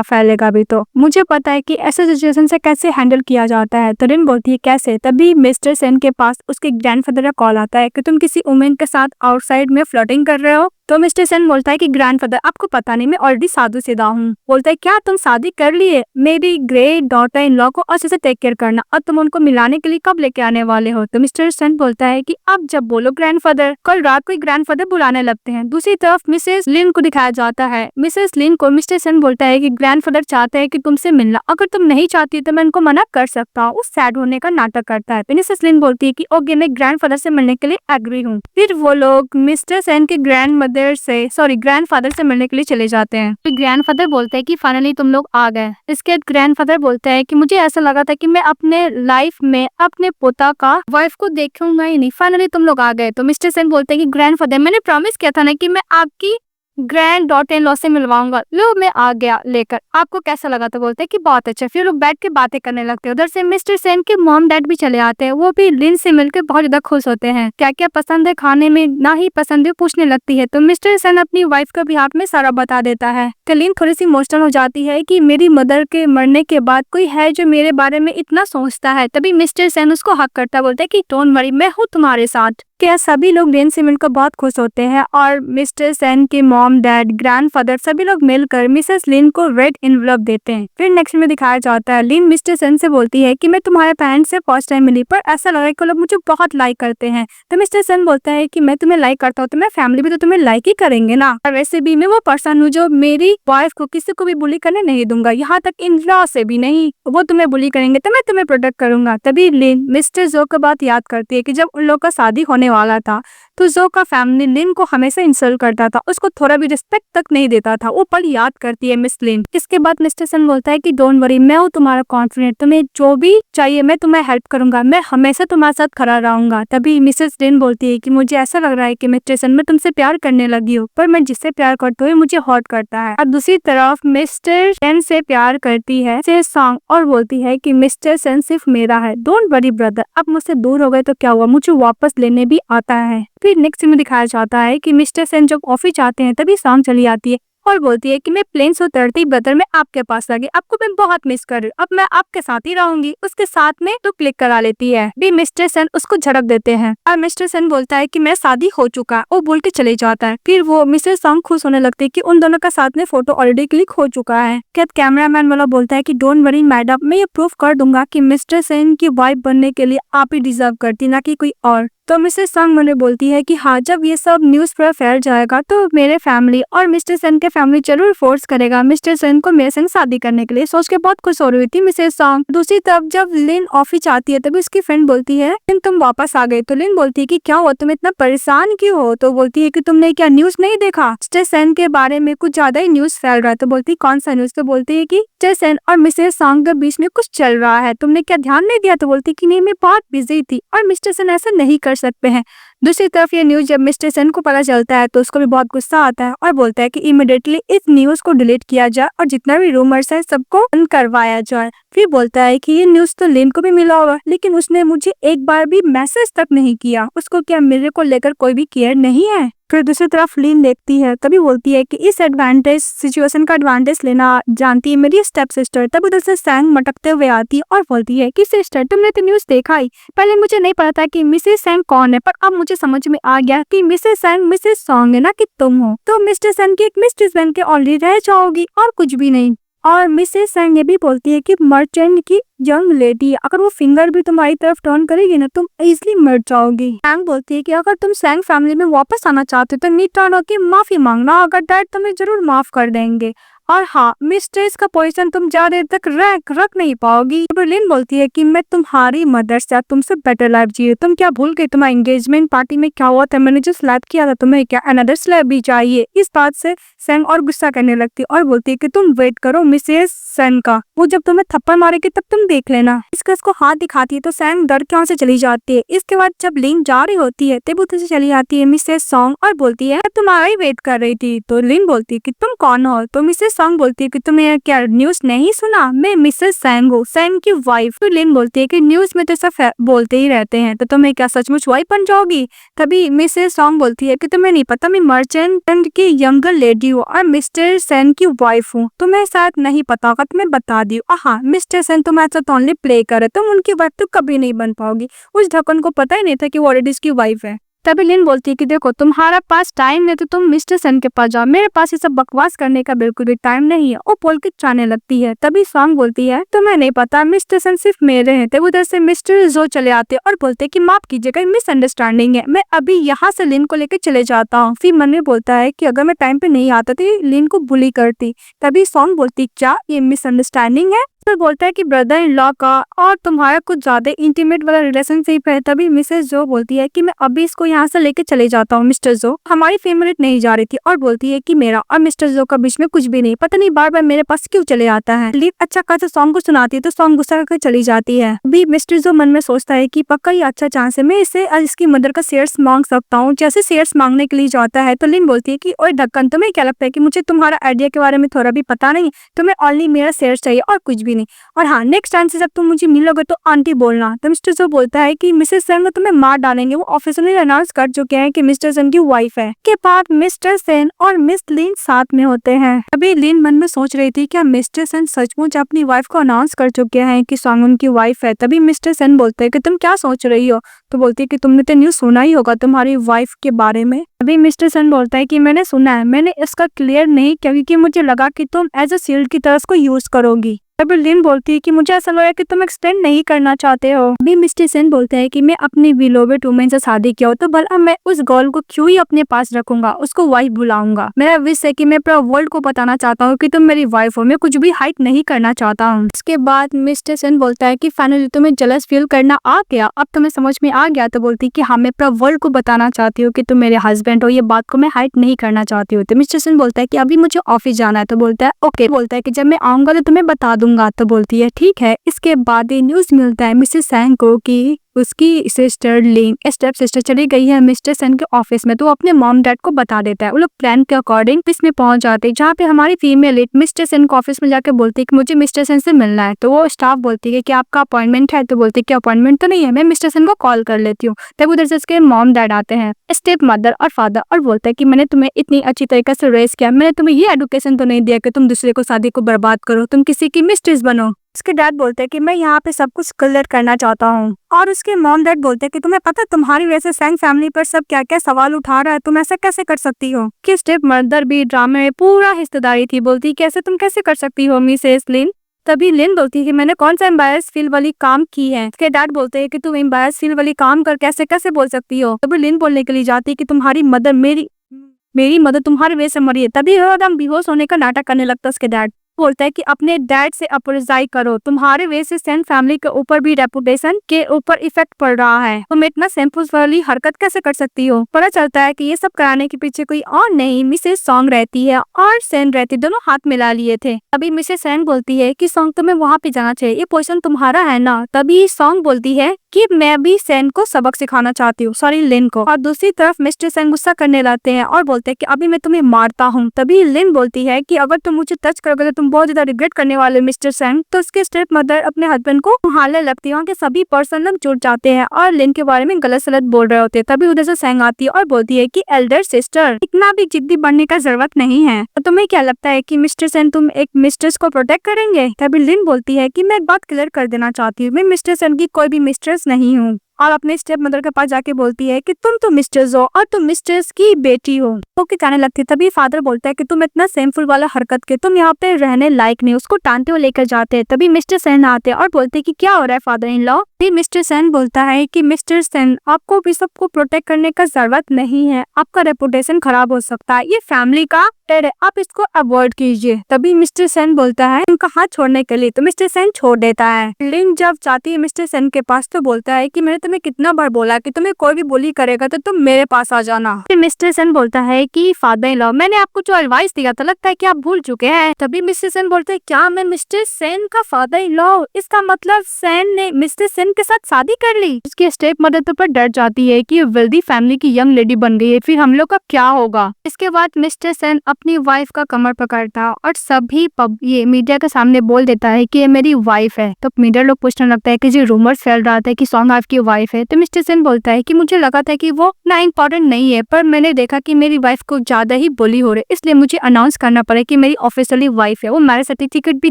फैलेगा भी तो मुझे पता है कि ऐसे सिचुएशन से कैसे हैंडल किया जाता है। तो लिन बोलती है कैसे? तभी मिस्टर सेन के पास उसके ग्रैंडफादर का कॉल आता है कि तुम किसी वुमेन के साथ आउटसाइड में फ्लर्टिंग कर रहे हो। तो मिस्टर सेन बोलता है कि ग्रैंडफादर, आपको पता नहीं, मैं ऑलरेडी साधु-सीधा हूँ। बोलता है क्या तुम शादी कर लिए? मेरी ग्रेट डॉटर इन लॉ को अच्छे से टेक केयर करना, और तुम उनको मिलाने के लिए कब लेके आने वाले हो? तो मिस्टर सेन बोलता है कि अब जब बोलो ग्रैंडफादर। कल रात को ग्रैंडफादर बुलाने लगते हैं। दूसरी तरफ मिसेस लिन को दिखाया जाता है। मिसेस लिन को मिस्टर सेन बोलता है कि ग्रैंडफादर चाहते हैं कि तुमसे मिलना, अगर तुम नहीं चाहती तो मैं उनको मना कर सकता हूँ। सैड होने का नाटक करता है। मिसेस लिन बोलती है कि ओके, मैं ग्रैंडफादर से मिलने के लिए एग्री हूँ। फिर वो लोग मिस्टर सेन के ग्रैंडफादर से मिलने के लिए चले जाते हैं। फिर ग्रैंडफादर बोलते हैं कि फाइनली तुम लोग आ गए। इसके बाद ग्रैंडफादर बोलता है कि मुझे ऐसा लगा था कि मैं अपने लाइफ में अपने पोता का वाइफ को देखूंगा ही नहीं, फाइनली तुम लोग आ गए। तो मिस्टर सेन बोलते हैं कि ग्रैंडफादर, मैंने प्रॉमिस किया था ना कि मैं आपकी ग्रैंड डॉटर इन लॉ से मिलवाऊंगा, लो मैं आ गया लेकर, आपको कैसा लगा? तो बोलते हैं कि बहुत अच्छा। फिर लोग बैठ के बातें करने लगते हैं। उधर से मिस्टर सेन के मॉम डैड भी चले आते हैं। वो भी लिन से मिलकर बहुत ज्यादा खुश होते हैं। क्या क्या पसंद है खाने में, ना ही पसंद है पूछने लगती है। तो मिस्टर सेन अपनी वाइफ का भी हाथ में सारा बता देता है। तो लिन थोड़ी सी इमोशनल हो जाती है कि मेरी मदर के मरने के बाद कोई है जो मेरे बारे में इतना सोचता है। तभी मिस्टर सेन उसको हक करता है, बोलते है कि डोंट वरी, मैं हूँ तुम्हारे साथ। क्या सभी लोग लिन से मिलकर बहुत खुश होते हैं और मिस्टर सेन के मॉम डैड ग्रैंडफादर सभी लोग मिलकर मिसेस लिन को रेड एनवलप देते हैं। फिर नेक्स्ट में दिखाया जाता है लिन मिस्टर सेन से बोलती है कि मैं तुम्हारे पेरेंट्स से फर्स्ट टाइम मिली, पर ऐसा लगा कि लोग मुझे बहुत लाइक करते हैं। तो मिस्टर सेन बोलता है कि मैं तुम्हें लाइक करता हूँ तो मैं फैमिली भी तो तुम्हें लाइक ही करेंगे ना, और वैसे भी मैं वो पर्सन हूँ जो मेरी वाइफ को किसी को भी बुली करने नहीं दूंगा, यहाँ तक इन लॉ से भी नहीं। वो तुम्हें बुली करेंगे तो मैं तुम्हें प्रोटेक्ट करूंगा। तभी लिन मिस्टर जो की बात याद करती है कि जब उन लोग का शादी होने वाला था तो जो का फैमिली लिन को हमेशा इंसल्ट करता था, उसको थोड़ा भी रिस्पेक्ट तक नहीं देता था। वो पल याद करती है मिस लिन। इसके बाद मिस्टर सेन बोलता है कि डोंट वरी, मैं हूँ तुम्हारा कॉन्फिडेंट, तुम्हें जो भी चाहिए मैं तुम्हें हेल्प करूंगा, मैं हमेशा तुम्हारे साथ खड़ा रहूंगा। तभी मिसेस लिन बोलती है कि मुझे ऐसा लग रहा है कि मिस्टर सेन मैं तुमसे प्यार करने लगी हूँ, पर मैं जिससे प्यार करती हूँ मुझे हर्ट करता है। और दूसरी तरफ मिस्टर सेन से प्यार करती है सॉन्ग और बोलती है कि मिस्टर सेन सिर्फ मेरा है, डोंट वरी ब्रदर, अब मुझसे दूर हो गए तो क्या हुआ, मुझे वापस लेने भी आता है। फिर नेक्स्ट में दिखाया जाता है कि मिस्टर सेन जब ऑफिस आते हैं तभी सॉन्ग चली आती है और बोलती है कि मैं प्लेन से उतरती ब्रदर मैं आपके पास आ गई, आपको मैं बहुत मिस कर रही हूँ, अब मैं आपके साथ ही रहूंगी। उसके साथ में तो क्लिक करा लेती है। भी मिस्टर सेन उसको झड़प देते हैं और मिस्टर सेन बोलता है कि मैं शादी हो चुका है, वो बोल के चले जाता है। फिर वो मिस्टर सॉन्ग खुश होने लगती है कि उन दोनों का साथ में फोटो ऑलरेडी क्लिक हो चुका है। क्या कैमरामैन वाला बोलता है कि डोंट वरी मैडम, मैं ये प्रूफ कर दूंगा कि मिस्टर सेन की वाइफ बनने के लिए आप ही डिजर्व करती, ना कि कोई और। तो मिसेस सॉन्ग मुझे बोलती है कि हाँ, जब ये सब न्यूज पर फैल जाएगा तो मेरे फैमिली और मिस्टर सेन के फैमिली जरूर फोर्स करेगा मिस्टर सेन को मेरे संग शादी करने के लिए। सोच के बहुत खुश हो रही थी मिसेस सॉन्ग। दूसरी तरफ जब लिन ऑफिस आती है तभी उसकी फ्रेंड बोलती है लिन तुम वापस आ गए। तो लिन बोलती है कि क्या हुआ, तुम इतना परेशान क्यों हो? तो बोलती है कि तुमने क्या न्यूज नहीं देखा, मिस्टर सेन के बारे में कुछ ज्यादा ही न्यूज फैल रहा है। तो बोलती कौन सा न्यूज? तो बोलती है कि मिस्टर सेन और मिसेस सॉन्ग के बीच में कुछ चल रहा है, तुमने क्या ध्यान नहीं दिया? तो बोलती कि नहीं, मैं बहुत बिजी थी और मिस्टर सेन ऐसा नहीं कर सकते हैं। दूसरी तरफ ये न्यूज जब मिस्टर सेन को पता चलता है तो उसको भी बहुत गुस्सा आता है और बोलता है कि इमीडिएटली इस न्यूज को डिलीट किया जाए और जितना भी रूमर्स है सबको बंद करवाया जाए। फिर बोलता है कि ये न्यूज तो लिन को भी मिला होगा, लेकिन उसने मुझे एक बार भी मैसेज तक नहीं किया, उसको क्या मेरे को लेकर कोई भी केयर नहीं है? फिर दूसरी तरफ लिन देखती है, तभी बोलती है कि इस एडवांटेज सिचुएशन का एडवांटेज लेना जानती है मेरी स्टेप सिस्टर। तब उधर से सैंग मटकते हुए आती है और बोलती है कि सिस्टर तुमने तो न्यूज देखा ही, पहले मुझे नहीं पता था कि मिसेस सैंग कौन है, पर अब मुझे समझ में आ गया कि मिसेस सैंग मिसेस सॉन्ग है ना कि तुम हो, तो मिस्टर सैंग की एक मिस्ट्रेस बन के ऑलरेडी रह जाओगी और कुछ भी नहीं। और मिसेस सैंग ये भी बोलती है कि मर्चेंट की यंग लेडी अगर वो फिंगर भी तुम्हारी तरफ टर्न करेगी ना तुम इजिली मर जाओगी। सैंग बोलती है कि अगर तुम सैंग फैमिली में वापस आना चाहते हो तो नीट टर्न होकर माफी मांगना, अगर डैड तुम्हें जरूर माफ कर देंगे। और हाँ, मिस्ट्रेस का पोजीशन तुम ज्यादा देर तक रख नहीं पाओगी। लिन बोलती है कि मैं तुम्हारी मदर से तुमसे बेटर लाइफ जी, तुम क्या भूल गई तुम्हारे एंगेजमेंट पार्टी में क्या हुआ था, मैंने जो स्लैप किया था तुम्हें क्या अनदर स्लैप भी चाहिए। इस बात से सैंग और गुस्सा करने लगती और बोलती है कि तुम वेट करो मिसेस सैंग का, वो जब तुम्हें थप्पड़ मारेगी तब तुम देख लेना। इसको हाथ दिखाती है तो सैंग डर के वहाँ से चली जाती है। इसके बाद जब लिन जा रही होती है तब उधर से चली आती है मिसेस सॉन्ग और बोलती है तुम्हारा ही वेट कर रही थी। तो लिन बोलती है कि तुम कौन हो, तो मिसेस सॉन्ग बोलती है कि तुमने क्या न्यूज नहीं सुना, मैं मिसेस सैंग हूँ, सैंग की वाइफ। तो लिन बोलती है कि न्यूज में तो सब बोलते ही रहते हैं, तो तुम्हें क्या सचमुच वाइफ बन जाओगी। तभी मिसेस सॉन्ग बोलती है कि तुम्हें नहीं पता मैं मर्चेंट की यंगर लेडी हूँ और मिस्टर सैंग की वाइफ हूँ, तुम्हें शायद नहीं पता होगा तो मैं बता दी। हाँ, मिस्टर सैंग तुम ऐसा तो ओनली प्ले करे, तुम उनकी वाइफ तो कभी नहीं बन पाओगी। उस ढक्कन को पता ही नहीं था कि वो ऑलरेडी उसकी वाइफ है। तभी लिन बोलती है कि देखो तुम्हारा पास टाइम है तो तुम मिस्टर सन के पास जाओ, मेरे पास ये सब बकवास करने का बिल्कुल भी टाइम नहीं है। वो बोल के जाने लगती है। तभी सॉन्ग बोलती है तुम्हें नहीं पता मिस्टर सन सिर्फ मेरे हैं। तब उधर से मिस्टर जो चले आते और बोलते कि माफ कीजिएगा मिसअंडरस्टैंडिंग है, मैं अभी यहाँ से लिन को लेकर चले जाता हूँ। फिर मन में बोलता है कि अगर मैं टाइम पे नहीं आता तो लिन को बुली करती। तभी सॉन्ग बोलती क्या ये मिसअंडरस्टैंडिंग है। तो बोलता है कि ब्रदर इन लॉ का और तुम्हारा कुछ ज्यादा इंटीमेट वाला रिलेशनशिप है। तभी मिसेस जो बोलती है कि मैं अभी इसको यहाँ से लेके चले जाता हूँ। मिस्टर जो हमारी फैमिली नहीं जा रही थी और बोलती है कि मेरा और मिस्टर जो का बीच में कुछ भी नहीं, पता नहीं बार बार मेरे पास क्यों चले आता है। लीव अच्छा खासा सॉन्ग को सुनाती है तो सॉन्ग गुस्सा करके चली जाती है। अभी मिस्टर जो मन में सोचता है कि पक्का ये अच्छा चांस है, मैं इसे इसकी मदर का शेयर्स मांग सकता हूँ। जैसे शेयर्स मांगने के लिए जाता है तो लिन बोलती है कि ओए ढक्कन तुम्हें क्या लगता है कि मुझे तुम्हारा आइडिया के बारे में थोड़ा भी पता नहीं, तुम्हें ओनली मेरा शेयर्स चाहिए और कुछ भी नहीं। और हाँ, नेक्स्ट टाइम से जब तुम मुझे मिलोगे तो आंटी बोलना। तो मिस्टर जो बोलता है कि मिसेस सेन तुम्हें मार डालेंगे, वो ऑफिशियली अनाउंस कर चुके हैं कि मिस्टर सेन की वाइफ है। के बाद मिस्टर सेन और मिस लिन साथ में होते हैं। अभी लिन मन में सोच रही थी क्या मिस्टर सेन सचमुच अपनी वाइफ को अनाउंस कर चुके हैं कि सॉन्ग उनकी वाइफ है। तभी मिस्टर सेन बोलते हैं कि तुम क्या सोच रही हो। तो बोलती है कि तुमने तो न्यूज सुना ही होगा तुम्हारी वाइफ के बारे में। अभी मिस्टर सेन बोलता है कि मैंने सुना है, मैंने इसका क्लियर नहीं किया क्योंकि मुझे लगा कि तुम एज अ शील्ड की तरह को यूज करोगी। तभी लिन बोलती है कि मुझे ऐसा लगा कि तुम एक्सटेंड नहीं करना चाहते हो। अभी मिस्टर सेन बोलते हैं कि मैं अपनी बिलोवेड वुमेन से शादी किया हो तो भला मैं उस गर्ल को क्यों ही अपने पास रखूंगा, उसको वाइफ बुलाऊंगा। मेरा विश है कि मैं पूरा वर्ल्ड को बताना चाहता हूँ कि तुम मेरी वाइफ हो, मैं कुछ भी हाइड नहीं करना चाहता हूँ। इसके बाद मिस्टर सेन बोलता है कि फाइनली तुम्हें जेलस फील करना आ गया, अब तुम्हें समझ में आ गया। तो बोलती है कि हाँ, मैं पूरा वर्ल्ड को बताना चाहती हूँ कि तुम मेरे हस्बैंड हो, ये बात को मैं हाइड नहीं करना चाहती हूँ। तो मिस्टर सेन बोलता है कि अभी मुझे ऑफिस जाना है। तो बोलता है ओके। बोलता है कि जब मैं आऊंगा तो तुम्हें बता दूंगा। तो बोलती है ठीक है। इसके बाद ये न्यूज मिलता है मिसेस सैंग को कि उसकी सिस्टर लिन स्टेप सिस्टर चली गई है मिस्टर सेन के ऑफिस में। तो अपने मॉम डैड को बता देता है। वो लोग प्लान के अकॉर्डिंग ऑफिस में पहुंच जाते हैं जहाँ पे हमारी फीमेल लीड मिस्टर सेन को ऑफिस में जाकर बोलती है कि मुझे मिस्टर सेन से मिलना है। तो वो स्टाफ बोलती है कि आपका अपॉइंटमेंट है। तो बोलती है कि अपॉइंटमेंट तो नहीं है, मैं मिस्टर सेन को कॉल कर लेती हूँ। तब उधर से उसके मॉम डैड आते हैं, स्टेप मदर और फादर, और बोलते हैं कि मैंने तुम्हें इतनी अच्छी तरीके से रेस किया, मैंने तुम्हें ये एडुकेशन तो नहीं दिया कि तुम दूसरे को शादी को बर्बाद करो, तुम किसी की मिस्ट्रेस बनो। उसके डैड बोलते हैं कि मैं यहाँ पे सब कुछ क्लियर करना चाहता हूँ। और उसके मॉम डैड बोलते हैं कि तुम्हें पता तुम्हारी वजह से सैंग फैमिली पर सब क्या क्या सवाल उठा रहा है, तुम ऐसा कैसे कर सकती हो। कि स्टेप मदर भी ड्रामे में पूरा हिस्सेदारी थी। बोलती है कैसे तुम कैसे कर सकती हो मिसेस लिन। तभी लिन बोलती है कि मैंने कौन सा एम्बायस फील वाली काम की है। उसके डैड बोलते हैं कि तुम एम्बायस फील वाली काम कर कैसे कैसे बोल सकती हो। तभी लिन बोलने के लिए जाती है कि तुम्हारी मदर मेरी मदर तुम्हारी वजह से मरी है। तभी एकदम बेहोश होने का नाटक करने लगता है उसके डैड। बोलता है कि अपने डैड से अपोलोजाइज करो, तुम्हारे वजह से सेन फैमिली के ऊपर भी रेपुटेशन के ऊपर इफेक्ट पड़ रहा है, तुम इतना सिंपल वाली हरकत कैसे कर सकती हो। पता चलता है कि ये सब कराने के पीछे कोई और नहीं मिसेस सॉन्ग रहती है और सेन रहती, दोनों हाथ मिला लिए थे। अभी मिसेस सेन बोलती है कि सॉन्ग तुम्हें वहाँ पे जाना चाहिए, ये पोजीशन तुम्हारा है ना। तभी सॉन्ग बोलती है कि मैं भी सेन को सबक सिखाना चाहती हूँ, सॉरी लिन को। और दूसरी तरफ मिस्टर सेन गुस्सा करने लगते हैं और बोलते हैं कि अभी मैं तुम्हें मारता हूँ। तभी लिन बोलती है कि अगर तुम मुझे टच करोगे तो तुम बहुत ज्यादा रिग्रेट करने वाले मिस्टर सेन। तो उसके स्टेप मदर अपने हस्बैंड को हारने लगती है, वहाँ के सभी पर्सन लोग जुट जाते हैं और लिन के बारे में गलत सलत बोल रहे होते हैं। तभी उधर से सेंग आती है और बोलती है कि एल्डर सिस्टर, इतना भी जिद्दी बनने का जरूरत नहीं है। तो तुम्हें क्या लगता है कि मिस्टर सेन तुम एक मिस्ट्रेस को प्रोटेक्ट करेंगे? तभी लिन बोलती है कि मैं एक बात क्लियर कर देना चाहती हूँ, मैं मिस्टर सेन की कोई भी मिस्ट्रेस नहीं हूँ। और अपने स्टेप मदर के पास जाके बोलती है कि तुम तो मिस्ट्रेस हो और तुम मिस्ट्रेस की बेटी हो। तो जाने लगती है। तभी फादर बोलता है कि तुम इतना सेमफुल वाला हरकत के तुम यहाँ पे रहने लायक नहीं। उसको टांगते हुए लेकर जाते हैं। तभी मिस्टर सेन आते हैं और बोलते हैं कि क्या हो रहा है father in law. Mister Sen बोलता है कि मिस्टर सेन, आपको भी सबको प्रोटेक्ट करने का जरूरत नहीं है, आपका रेपुटेशन खराब हो सकता है, ये फैमिली का है, आप इसको अवॉइड कीजिए। तभी मिस्टर सेन बोलता है उनका हाथ छोड़ने के लिए, तो मिस्टर सेन छोड़ देता है। लिन जब जाती है मिस्टर सेन के पास तो बोलता है कि मैंने तुम्हें कितना बार बोला कि तुम्हें कोई भी बुली करेगा तो तुम मेरे पास आ जाना। फिर मिस्टर सेन बोलता है कि फादर इन लॉ, मैंने आपको जो एडवाइस दिया था लगता है कि आप भूल चुके हैं। तभी मिस्टर सेन बोलते हैं क्या मैं मिस्टर सेन का फादर इन लॉ? इसका मतलब सेन ने मिस्टर सेन के साथ शादी कर ली। उसकी स्टेप मदर तो पर डर जाती है कि वेल्दी फैमिली की यंग लेडी बन गई है, फिर हम लोग का क्या होगा। इसके बाद मिस्टर सेन अपनी वाइफ का कमर पकड़ता और सभी ये मीडिया के सामने बोल देता है कि ये मेरी वाइफ है। तो मीडिया लोग पूछने लगता है कि जी रूमर फैल रहा था कि सॉन्ग आपकी वाइफ है। तो मिस्टर सेन बोलता है कि मुझे लगा था कि वो ना इम्पोर्टेंट नहीं है, पर मैंने देखा कि मेरी वाइफ को ज्यादा ही बुली हो रही, इसलिए मुझे अनाउंस करना पड़ा कि मेरी ऑफिशियली वाइफ है। वो मैरिज सर्टिफिकेट भी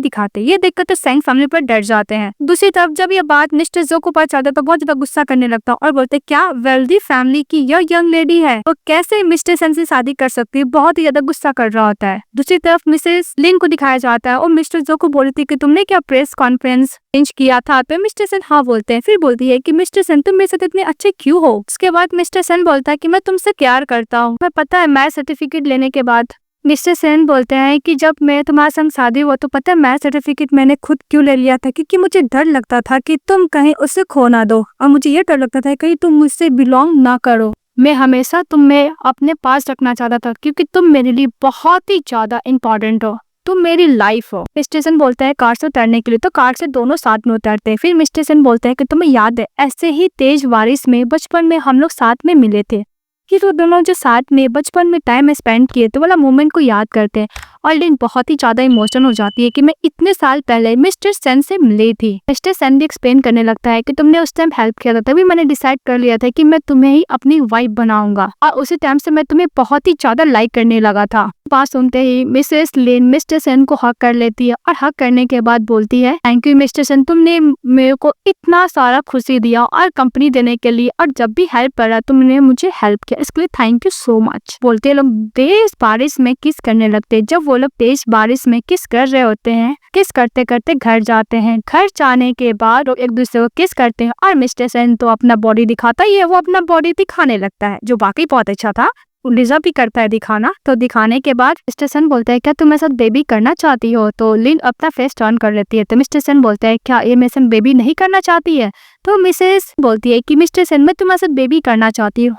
दिखाते हैं। ये देखकर तो सेंग फैमिली पर डर जाते हैं। दूसरी तरफ जब ये बात मिस्टर जो को पता चलता तो बहुत ज्यादा गुस्सा करने लगता और बोलते क्या वेल्दी फैमिली की यह यंग लेडी है, वो कैसे मिस्टर सेन से शादी कर सकती है। बहुत ही ज्यादा गुस्सा कर रहा होता है। दूसरी तरफ मिसेस लिन को दिखाया जाता है और मिस्टर जो को बोलती है कि तुमने क्या प्रेस कॉन्फ्रेंस अरेंज किया था? तो मिस्टर सेन हाँ बोलते हैं। फिर बोलती है कि मिस्टर सेन तुम मेरे साथ इतने अच्छे क्यों हो? उसके बाद मिस्टर सेन बोलता है कि मैं तुमसे प्यार करता हूँ। मैं पता है मैरिज सर्टिफिकेट लेने के बाद मिस्टर सेन बोलते हैं कि जब मैं तुम्हारे संग शादी हुआ तो पता है मैरिज सर्टिफिकेट मैंने खुद क्यों ले लिया था, क्योंकि मुझे डर लगता था कि तुम कहीं उसे खो ना दो और मुझे ये डर लगता था कहीं तुम मुझसे बिलोंग ना करो। मैं हमेशा तुम्हें अपने पास रखना चाहता था क्योंकि तुम मेरे लिए बहुत ही ज्यादा इम्पोर्टेंट हो, तुम मेरी लाइफ हो। मिस्टर सेन बोलता है कार से उतरने के लिए, तो कार से दोनों साथ में उतरते हैं। फिर मिस्टर सेन बोलते हैं कि तुम्हें याद है ऐसे ही तेज बारिश में बचपन में हम लोग साथ में मिले थे, कि तो दोनों जो साथ में बचपन में टाइम स्पेंड किए तो वाला मोमेंट को याद करते हैं। और लिन बहुत ही ज्यादा इमोशनल हो जाती है कि मैं इतने साल पहले मिस्टर सेन से मिली थी। मिस्टर सेन भी एक्सप्लेन करने लगता है कि तुमने उस टाइम हेल्प किया था, तभी मैंने डिसाइड कर लिया था कि मैं तुम्हें ही अपनी वाइफ बनाऊंगा और उसी टाइम से मैं तुम्हें बहुत ही ज्यादा लाइक करने लगा था। बात सुनते ही मिसेस लिन मिस्टर सेन को हक कर लेती है और हक करने के बाद बोलती है थैंक यू मिस्टर सेन, तुमने मेरे को इतना सारा खुशी दिया और कंपनी देने के लिए, और जब भी हेल्प करा तुमने मुझे हेल्प किया, इसके लिए थैंक यू सो मच। बोलते लोग तेज बारिश में किस करने लगते। जब वो लोग तेज बारिश में किस कर रहे होते हैं, किस करते करते घर जाते हैं। घर जाने के बाद वो एक दूसरे को किस करते हैं और मिस्टर सेन तो अपना बॉडी दिखाता ही है, वो अपना बॉडी दिखाने लगता है जो बाकी बहुत अच्छा था, डिजर्व भी करता है दिखाना। तो दिखाने के बाद मिस्टर सेन बोलता है क्या तुम मेरे साथ बेबी करना चाहती हो? तो लिन अपना फेस टर्न कर लेती है। तो मिस्टर सेन बोलता है क्या ये मेरे साथ बेबी नहीं करना चाहती है? तो मिसेस बोलती है कि मिस्टर सेन मैं तुम्हारे साथ बेबी करना चाहती हूँ।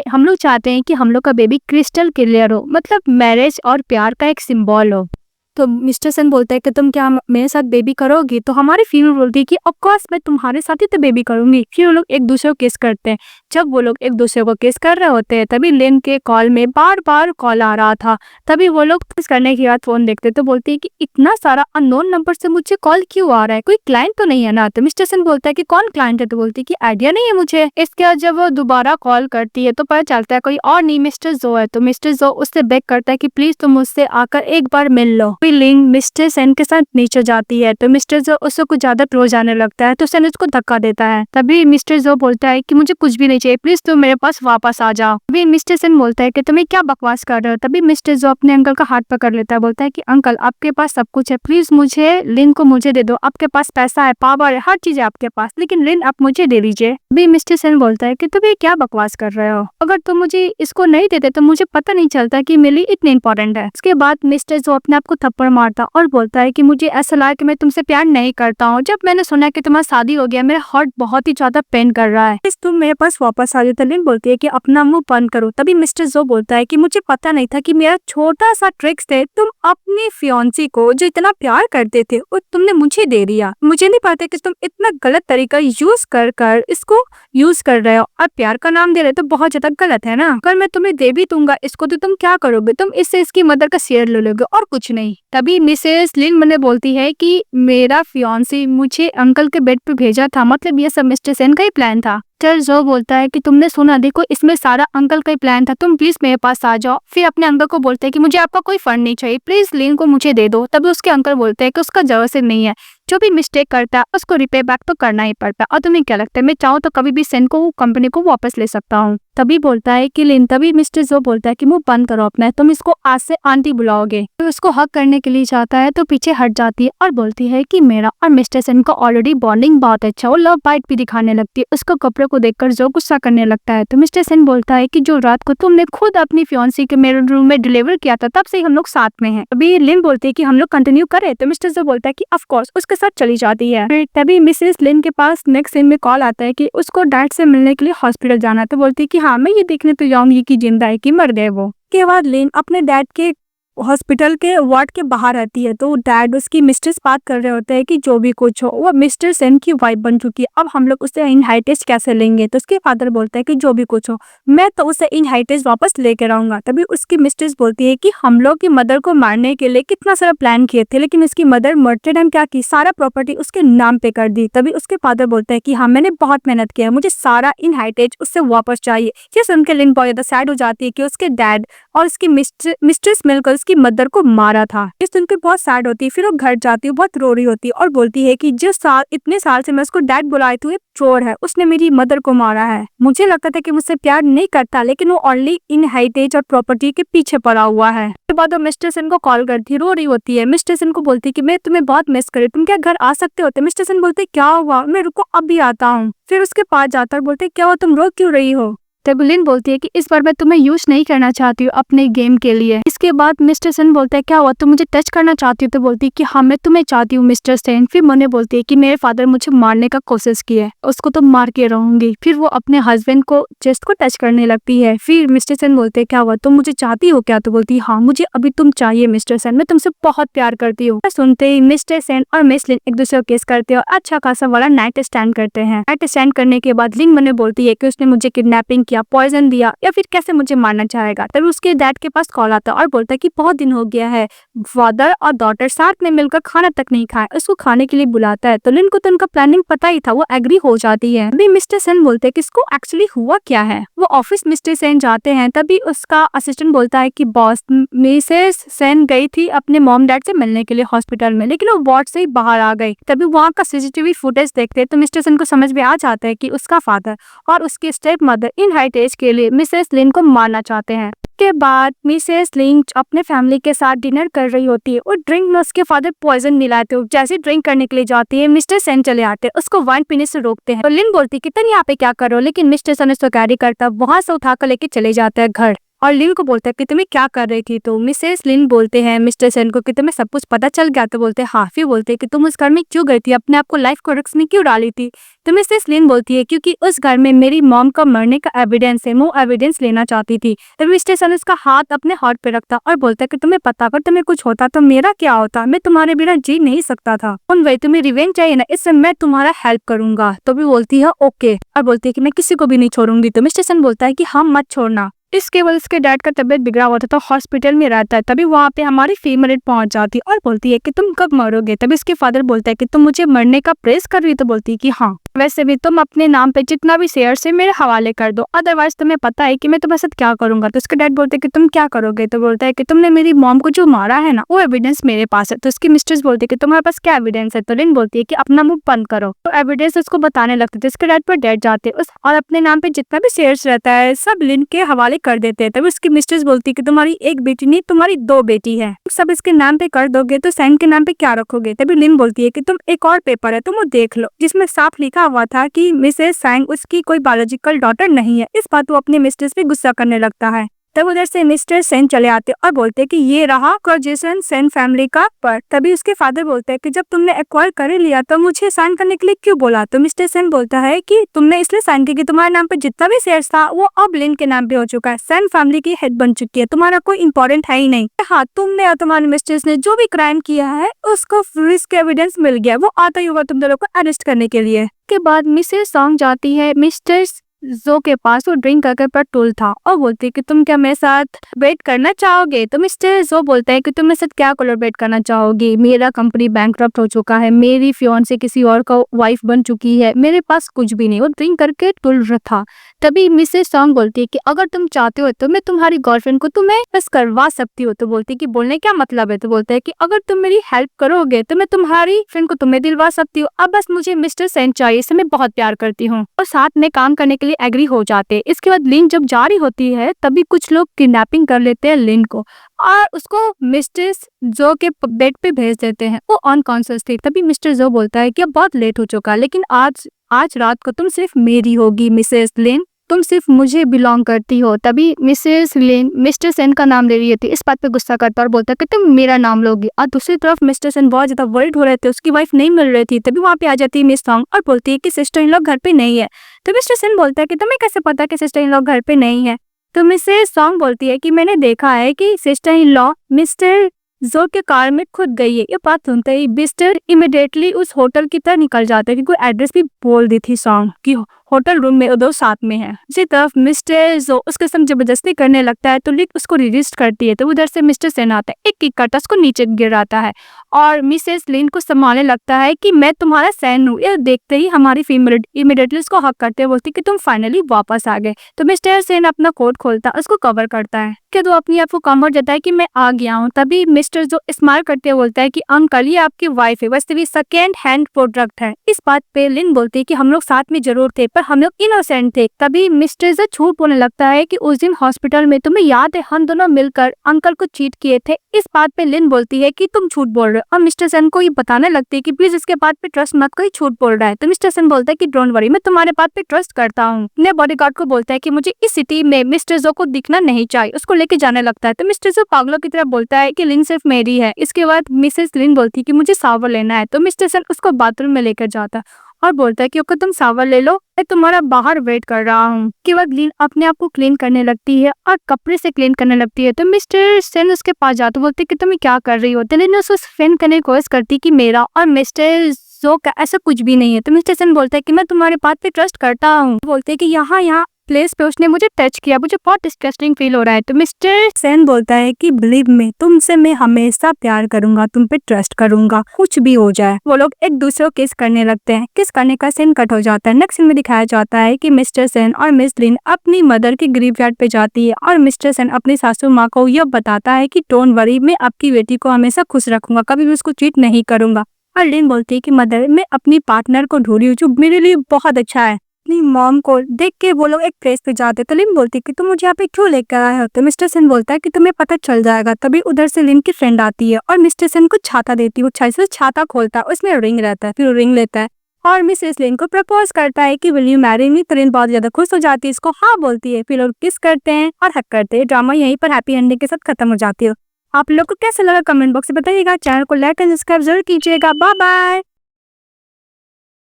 हम लोग चाहते हैं कि हम लोग का बेबी क्रिस्टल क्लियर हो, मतलब मैरिज और प्यार का एक सिंबल हो। तो मिस्टर सेन बोलता है कि तुम क्या मेरे साथ बेबी करोगी? तो हमारी फीमेल बोलती है कि ऑफ कोर्स मैं तुम्हारे साथ ही तो बेबी करूंगी। फिर वो लोग एक दूसरे को किस करते हैं। जब वो लोग एक दूसरे को किस कर रहे होते हैं तभी लिन के कॉल में बार बार कॉल आ रहा था। तभी वो लोग किस करने के बाद फोन देखते तो बोलती है कि इतना सारा अननोन नंबर से मुझे कॉल क्यों आ रहा है, कोई क्लाइंट तो नहीं है ना? तो मिस्टर सेन बोलता है कि कौन क्लाइंट है? तो बोलती है कि आइडिया नहीं है मुझे। इसके बाद जब वो दोबारा कॉल करती है तो पता चलता है कोई और नहीं मिस्टर जो है। तो मिस्टर जो उससे बेग करता है कि प्लीज तुम मुझसे आकर एक बार मिल लो। लिन मिस्टर सेन के साथ नीचे जाती है तो मिस्टर जो उससे कुछ ज्यादा क्लोज आने लगता है तो सेन उसको धक्का देता है। तभी मिस्टर जो बोलता है कि मुझे कुछ भी नहीं चाहिए, प्लीज तुम मेरे पास वापस आ जाओ। तभी मिस्टर सेन बोलता है कि तुम्हें क्या बकवास कर रहे हो। तभी मिस्टर जो अपने अंकल का हाथ पकड़ लेता है, बोलता है कि अंकल आपके पास सब कुछ है, प्लीज मुझे लिन को मुझे दे दो। आपके पास पैसा है, पावर है, हर चीज है आपके पास, लेकिन लिन आप मुझे दे दीजिए। तभी मिस्टर सेन बोलता है कि तुम ये क्या बकवास कर रहे हो, अगर तुम मुझे इसको नहीं देते तो मुझे पता नहीं चलता कि मेरे लिए इतनी इंपॉर्टेंट है। उसके बाद मिस्टर जो अपने आप को थप्पड़ मारता और बोलता है कि मुझे ऐसा लगा कि मैं तुमसे प्यार नहीं करता हूँ। जब मैंने सुना कि तुम्हारा शादी हो गया मेरा हार्ट बहुत ही ज्यादा पेन कर रहा है, प्लीज तुम मेरे पास वापस आ जाओ। लिन बोलती है कि अपना मुंह बंद करो। तभी मिस्टर जो बोलता है कि मुझे पता नहीं था कि मेरा छोटा सा ट्रिक्स थे, तुम अपनी फियांसी को जो इतना प्यार करते थे वो तुमने मुझे दे दिया। मुझे नहीं पता कि तुम इतना गलत तरीका यूज कर इसको यूज कर रहे हो और प्यार का नाम दे रहे हो तो बहुत ज्यादा गलत है ना। अगर मैं तुम्हें दे भी दूंगा इसको तो तुम क्या करोगे? तुम इससे इसकी मदर का शेयर ले लोगे और कुछ नहीं। तभी मिसेस लिन मैंने बोलती है कि मेरा फियांसी मुझे अंकल के बेड पे भेजा था, मतलब ये सब मिस्टर सेन का ही प्लान था। मिस्टर जो बोलता है कि तुमने सुना, देखो इसमें सारा अंकल का ही प्लान था, तुम प्लीज मेरे पास आ जाओ। फिर अपने अंकल को बोलते हैं कि मुझे आपका कोई फंड नहीं चाहिए, प्लीज लिन को मुझे दे दो। तभी उसके अंकल बोलते हैं कि उसका जरूरत से नहीं है, जो भी मिस्टेक करता है उसको रिपे बैक तो करना ही पड़ता है। और तुम्हें क्या लगता है, मैं चाहूँ तो कभी भी सेन को कंपनी को वापस ले सकता हूँ। तभी बोलता है कि लिन, तभी मिस्टर जो बोलता है कि मुंह बंद करो अपना, तुम इसको आज से आंटी बुलाओगे। तो उसको हक करने के लिए चाहता है तो पीछे हट जाती है और बोलती है कि मेरा और मिस्टर सेन का ऑलरेडी बॉन्डिंग बहुत अच्छा, वो लव बाइट भी दिखाने लगती है। उसको कपड़े को देखकर जो गुस्सा करने लगता है। तो मिस्टर सेन बोलता है कि जो रात को तुमने खुद अपनी फियांसी के मेरे रूम में डिलीवर किया था, तब से हम लोग साथ में हैं। अभी लिन बोलती है कि हम लोग कंटिन्यू करें। तो मिस्टर जो बोलता है कि ऑफ कोर्स, उसके साथ चली जाती है। फिर तभी मिसेस लिन के पास नेक्स्ट सीन में कॉल आता है कि उसको डैड से मिलने के लिए हॉस्पिटल जाना है। तो बोलती है कि हाँ, मैं ये देखने तो जाऊंगी कि जिंदा है कि मर गए। वो के बाद लिन अपने डैड के हॉस्पिटल के वार्ड के बाहर रहती है। तो डैड उसकी मिस्ट्रेस बात कर रहे होते हैं कि जो भी कुछ हो, वो मिस्टर सेन की वाइफ बन चुकी है, अब हम लोग उसे इनहेरिटेंस कैसे लेंगे। तो उसके फादर बोलता है कि जो भी कुछ हो, मैं तो उसे इनहेरिटेंस वापस लेकर आऊंगा। तभी उसकी मिस्ट्रेस बोलती है कि हम लोग की मदर को मारने के लिए कितना सारा प्लान किए थे, लेकिन उसकी मदर मरते टाइम क्या की, सारा प्रॉपर्टी उसके नाम पे कर दी। तभी उसके फादर बोलते हैं कि हाँ, मैंने बहुत मेहनत किया, मुझे सारा इनहेरिटेंस उससे वापस चाहिए। ये सुनकर लिन बहुत ज्यादा सैड हो जाती है कि उसके डैड और उसकी मिस्ट्रेस मिलकर उसकी मदर को मारा था। ये सुनकर बहुत सैड होती है। फिर वो घर जाती है, बहुत रो रही होती है और बोलती है कि इतने साल से मैं उसको डैड बुलाए थे, चोर है, उसने मेरी मदर को मारा है। मुझे लगता था कि मुझसे प्यार नहीं करता, लेकिन वो ओनली इनहेरिटेंस और प्रॉपर्टी के पीछे पड़ा हुआ है। उसके बाद वो मिस्टर सेन को कॉल करती है, रो रही होती है। मिस्टर सेन को बोलती है कि मैं तुम्हें बहुत मिस करी, तुम क्या घर आ सकते होते। मिस्टर सेन बोलते क्या हुआ, मैं रुको अभी आता हूँ। फिर उसके पास जाता और बोलते क्या हुआ, तुम रो क्यों रही हो। तब लिन बोलती है कि इस बार मैं तुम्हें यूज नहीं करना चाहती हूँ अपने गेम के लिए। इसके बाद मिस्टर सेन बोलता है क्या हुआ, तुम मुझे टच करना चाहती हो। तो बोलती है कि हाँ, मैं तुम्हें चाहती हूँ मिस्टर सेन। फिर मोने बोलती है कि मेरे फादर मुझे मारने का कोशिश की है, उसको तो मार के रहूंगी। फिर वो अपने हस्बैंड को चेस्ट को टच करने लगती है। फिर मिस्टर सेन बोलते हैं क्या हुआ, तुम मुझे चाहती हो क्या। तो बोलती है हाँ, मुझे अभी तुम चाहिए मिस्टर सेन, मैं तुमसे बहुत प्यार करती हूँ। सुनते ही मिस्टर सेन और मिस लिन एक दूसरे को किस करते हैं और अच्छा खासा वाला नाइट स्टैंड करते हैं। नाइट स्टैंड करने के बाद लिन मोने बोलती है कि उसने मुझे किडनैपिंग किया, पॉइजन दिया या फिर कैसे मुझे मारना चाहेगा। तभी उसके डैड के पास कॉल आता है और बोलता है कि बहुत दिन हो गया है, फादर और डॉटर साथ में मिलकर खाना तक नहीं खाए, उसको खाने के लिए बुलाता है। तो लिन को तो उनका प्लानिंग पता ही था, वो एग्री हो जाती है। अभी मिस्टर सेन बोलते हैं कि इसको एक्चुअली हुआ क्या है। वो ऑफिस मिस्टर सेन जाते हैं। तभी उसका असिस्टेंट बोलता है कि बॉस, मिसेस सेन गई थी अपने मॉम डैड से मिलने के लिए हॉस्पिटल में, लेकिन वो वार्ड से ही बाहर आ गई। तभी वहाँ का सीसीटीवी फुटेज देखते हैं तो मिस्टर सेन को समझ में आ जाता है कि उसका फादर और उसकी स्टेप मदर इनहेरिटेंस के लिए मिसेस लिन को मारना चाहते हैं। के बाद मिसेस लिन अपने फैमिली के साथ डिनर कर रही होती है और ड्रिंक में उसके फादर पॉइजन मिलाते हो। जैसे ड्रिंक करने के लिए जाती है, मिस्टर सेन चले आते हैं, उसको वाइन पीने से रोकते हैं। तो लिन बोलती है कि तुम यहाँ पे क्या कर रहे हो, लेकिन मिस्टर सेन उसको कैरी करता, वहां से उठाकर लेके चले जाता है घर। और लिन को बोलता है कि तुम्हें क्या कर रही थी। तो मिसेस लिन बोलते हैं मिस्टर सेन को कि तुम्हें सब कुछ पता चल गया। तो बोलते हैं हाँ। फिर बोलते हैं कि तुम उस घर में क्यों गई थी, अपने आप को लाइफ को रिस्क में क्यों डाली थी। तो मिसेस लिन बोलती है क्योंकि उस घर में मेरी मॉम का मरने का एविडेंस है, वो एविडेंस लेना चाहती थी। तो मिस्टर सेन उसका हाथ अपने हार्ट पे रखता और बोलता है कि तुम्हें पता, अगर तुम्हें कुछ होता तो मेरा क्या होता, मैं तुम्हारे बिना जी नहीं सकता था। उन वही तुम्हें रिवेंज चाहिए ना, इससे मैं तुम्हारा हेल्प करूंगा। तो भी बोलती है ओके, और बोलती है कि मैं किसी को भी नहीं छोड़ूंगी। तो मिस्टर सेन बोलता है कि हम मत छोड़ना। इसके बाद उसके डैड का तबीयत बिगड़ा हुआ था तो हॉस्पिटल में रहता है। तभी वहाँ पे हमारी फीमेल पहुंच जाती है और बोलती है कि तुम कब मरोगे। तभी उसके फादर बोलता है कि तुम मुझे मरने का प्रेस कर रही। तो बोलती है कि हाँ, वैसे भी तुम अपने नाम पे जितना भी शेयर है मेरे हवाले कर दो, अदरवाइज तुम्हें पता है कि मैं तुम्हारे साथ क्या करूंगा। तो उसके डैड बोलते हैं कि तुम क्या करोगे। तो बोलता है कि तुमने मेरी मॉम को जो मारा है ना, वो एविडेंस मेरे पास है। तो उसकी मिस्ट्रेस बोलती है कि तुम्हारे पास क्या एविडेंस है। तो लिन बोलती है कि अपना मुंह बंद करो। तो एविडेंस उसको बताने लगते थे। उसके डैड पर डैड जाते उस और अपने नाम पे जितना भी शेयर्स रहता है सब लिन के हवाले कर देते हैं। तभी उसकी मिस्ट्रेस बोलती है कि तुम्हारी एक बेटी नहीं, तुम्हारी 2 बेटी है, सब इसके नाम पे कर दोगे तो सैन के नाम पे क्या रखोगे। तभी लिन बोलती है कि तुम एक और पेपर है, तुम वो देख लो, जिसमें साफ लिखा हुआ था कि मिसेस सैंग उसकी कोई बायोलॉजिकल डॉटर नहीं है। इस बात वो अपने मिस्ट्रेस पे गुस्सा करने लगता है। तब उधर से मिस्टर सेन चले आते और बोलते कि ये रहा कॉजेसन सेन फैमिली का पर। तभी उसके फादर बोलते हैं कि जब तुमने एक्वायर कर लिया तो मुझे साइन करने के लिए क्यों बोला। तो मिस्टर सेन बोलता है कि तुमने इसलिए साइन किया कि तुम्हारे नाम पे जितना भी शेयर्स था वो अब लिन के नाम पे हो चुका है, सेन फैमिली की हेड बन चुकी है, तुम्हारा कोई इंपॉर्टेंट है ही नहीं। हाँ, तुमने और तुम्हारे मिस्ट्रेस ने जो भी क्राइम किया है उसको रिस्क एविडेंस मिल गया, वो आता ही होगा तुम दोनों को अरेस्ट करने के लिए। के बाद मिसेस सॉन्ग जाती है मिस्टर जो के पास वो ड्रिंक करके पेट्रोल था और बोलती है कि तुम क्या मेरे साथ वेट करना चाहोगे। तो मिस्टर जो बोलता है कि तुम मेरे साथ क्या कोलैबोरेट करना चाहोगे, मेरा कंपनी बैंकरप्ट हो चुका है, मेरी फियांसे किसी और का वाइफ बन चुकी है, मेरे पास कुछ भी नहीं। वो ड्रिंक करके टुल रहा था। तभी मिसेस सॉन्ग बोलती है कि अगर तुम चाहते हो तो मैं तुम्हारी गर्लफ्रेंड को तुम्हें बस करवा सकती हूँ। तो बोलती है कि बोलने क्या मतलब है। तो बोलता है कि अगर तुम मेरी हेल्प करोगे तो मैं तुम्हारी फ्रेंड को तुम्हें दिलवा सकती हूँ। अब बस मुझे मिस्टर सेन चाहिए, इसे मैं बहुत प्यार करती हूँ। और साथ में काम करने के लिए एग्री हो जाते हैं। इसके बाद लिन जब जारी होती है तभी कुछ लोग किडनैपिंग कर लेते हैं लिन को और उसको मिस्टर जो के बेड पे भेज देते हैं। वो अनकॉन्शियस थी। तभी मिस्टर जो बोलता है कि अब बहुत लेट हो चुका है, लेकिन आज रात को तुम सिर्फ मेरी होगी मिसेस लिन, तुम सिर्फ मुझे बिलोंग करती हो। तभी मिसेस लिन मिस्टर सेन का नाम ले रही थी। इस बात पे गुस्सा करता और बोलता है कि तुम मेरा नाम लोगी। और दूसरी तरफ मिस्टर सेन बहुत ज्यादा वर्ried हो रहे थे, उसकी वाइफ नहीं मिल रही थी। तभी वहाँ पे आ जाती है मिस सॉन्ग और बोलती है कि सिस्टर इन लॉ घर पे नहीं है। तो मिस्टर सेन बोलता है कि तुम्हें कैसे पता कि सिस्टर इन लॉ घर पे नहीं है। तो मिसेस सॉन्ग बोलती है कि मैंने देखा है कि सिस्टर इन लॉ मिस्टर जो के कार में खुद गई है। ये बात सुनते ही मिस्टर इमिडिएटली उस होटल की तरफ निकल जाते हैं, क्योंकि एड्रेस भी बोल दी थी सॉन्ग की होटल रूम में दो साथ में है। इसी तरफ मिस्टर जो उसके संग जबरदस्ती करने लगता है तो लिक उसको रिजिस्ट करती है। तो उधर से मिस्टर सेन आता है, एक किक करता उसको नीचे गिराता है और मिसेस लिन को संभालने लगता है कि मैं तुम्हारा सैन हूँ। ये देखते ही हमारी फीमेल इमिडिएटली उसको हक करते हैं, बोलती कि तुम फाइनली वापस आ गए। तो मिस्टर सेन अपना कोट खोलता है, उसको कवर करता है कि तो अपनी आप को कम्फर्ट देता है कि मैं आ गया हूँ। तभी मिस्टर जो स्माइल करते बोलता है कि अंकल ये आपकी वाइफ है, वैसे भी सेकेंड हैंड प्रोडक्ट है। इस बात पे लिन बोलती है कि हम लोग साथ में जरूर थे पर हम लोग इनोसेंट थे। तभी मिस्टर जो झूठ बोलने लगता है कि उस दिन हॉस्पिटल में तुम्हें याद है हम दोनों मिलकर अंकल को चीट किए थे। इस बात पे लिन बोलती है कि तुम झूठ बोल रहे हो और मिस्टर सेन को ये बताने लगती है कि प्लीज इसके बात पे ट्रस्ट मत करो, झूठ बोल रहा है। तो मिस्टर सेन बोलता है कि डोंट वरी, मैं तुम्हारे बात पे ट्रस्ट करता हूँ। अपने बॉडीगार्ड को बोलता है कि मुझे इस सिटी में मिस्टर जो को दिखना नहीं चाहिए, उसको लेके जाने लगता है। तो मिस्टर जो पागलों की तरह बोलता है कि लिन सिर्फ मेरी है। इसके बाद मिसेस लिन बोलती है कि मुझे सावर लेना है। तो मिस्टर सेन उसको बाथरूम में लेकर जाता और बोलता है कि ओके तुम सावर ले लो, मैं तुम्हारा बाहर वेट कर रहा हूँ। के बाद लिन अपने आप को क्लीन करने लगती है और कपड़े से क्लीन करने लगती है। तो मिस्टर सेन उसके पास जाते बोलते कि तुम क्या कर रही हो। तो लिन उसको फ्रेंड करने की कोशिश करती कि मेरा और मिस्टर जो का ऐसा कुछ भी नहीं है। तो मिस्टर सेन बोलता है कि मैं तुम्हारे बात पे ट्रस्ट करता हूँ। बोलते है कि यहाँ प्लेस पे उसने मुझे टच किया, मुझे बहुत डिस्गस्टिंग फील हो रहा है। तो मिस्टर सेन बोलता है कि बिलीव मी, तुमसे मैं हमेशा प्यार करूंगा, तुम पे ट्रस्ट करूंगा, कुछ भी हो जाए। वो लोग एक दूसरे को किस करने लगते हैं। किस करने का सीन कट हो जाता है। नेक्स्ट सीन में दिखाया जाता है कि मिस्टर सेन और मिस लिन अपनी मदर के ग्रेवयार्ड पे जाती है और मिस्टर सेन अपनी सासू माँ को यह बताता है कि डोंट वरी, मैं आपकी बेटी को हमेशा खुश रखूंगा, कभी भी उसको चीट नहीं करूंगा। और लिन बोलती है कि मदर, मैं अपनी पार्टनर को ढूंढी हूँ जो मेरे लिए बहुत अच्छा है। अपनी मॉम को देख के वो लोग एक प्लेस पे जाते। तो लिन बोलती है कि तुम मुझे यहाँ पे क्यों लेकर आए हो। तो मिस्टर सेन बोलता है कि तुम्हें पता चल जाएगा। तभी उधर से लिन की फ्रेंड आती है और मिस्टर सेन को छाता देती है। वो छाता खोलता है, उसमें रिंग रहता है। फिर रिंग लेता है और मिसेस लिन को प्रपोज करता है कि विल यू मैरी मी। तो लिन बहुत ज्यादा खुश हो जाती है, इसको हाँ बोलती है। फिर लोग किस करते हैं और हक करते हैं। ड्रामा यहीं पर हैप्पी एंडिंग के साथ खत्म हो जाती है। आप लोग को कैसा लगा कमेंट बॉक्स में बताइएगा। चैनल को लाइक एंड सब्सक्राइब जरूर कीजिएगा। Bye bye.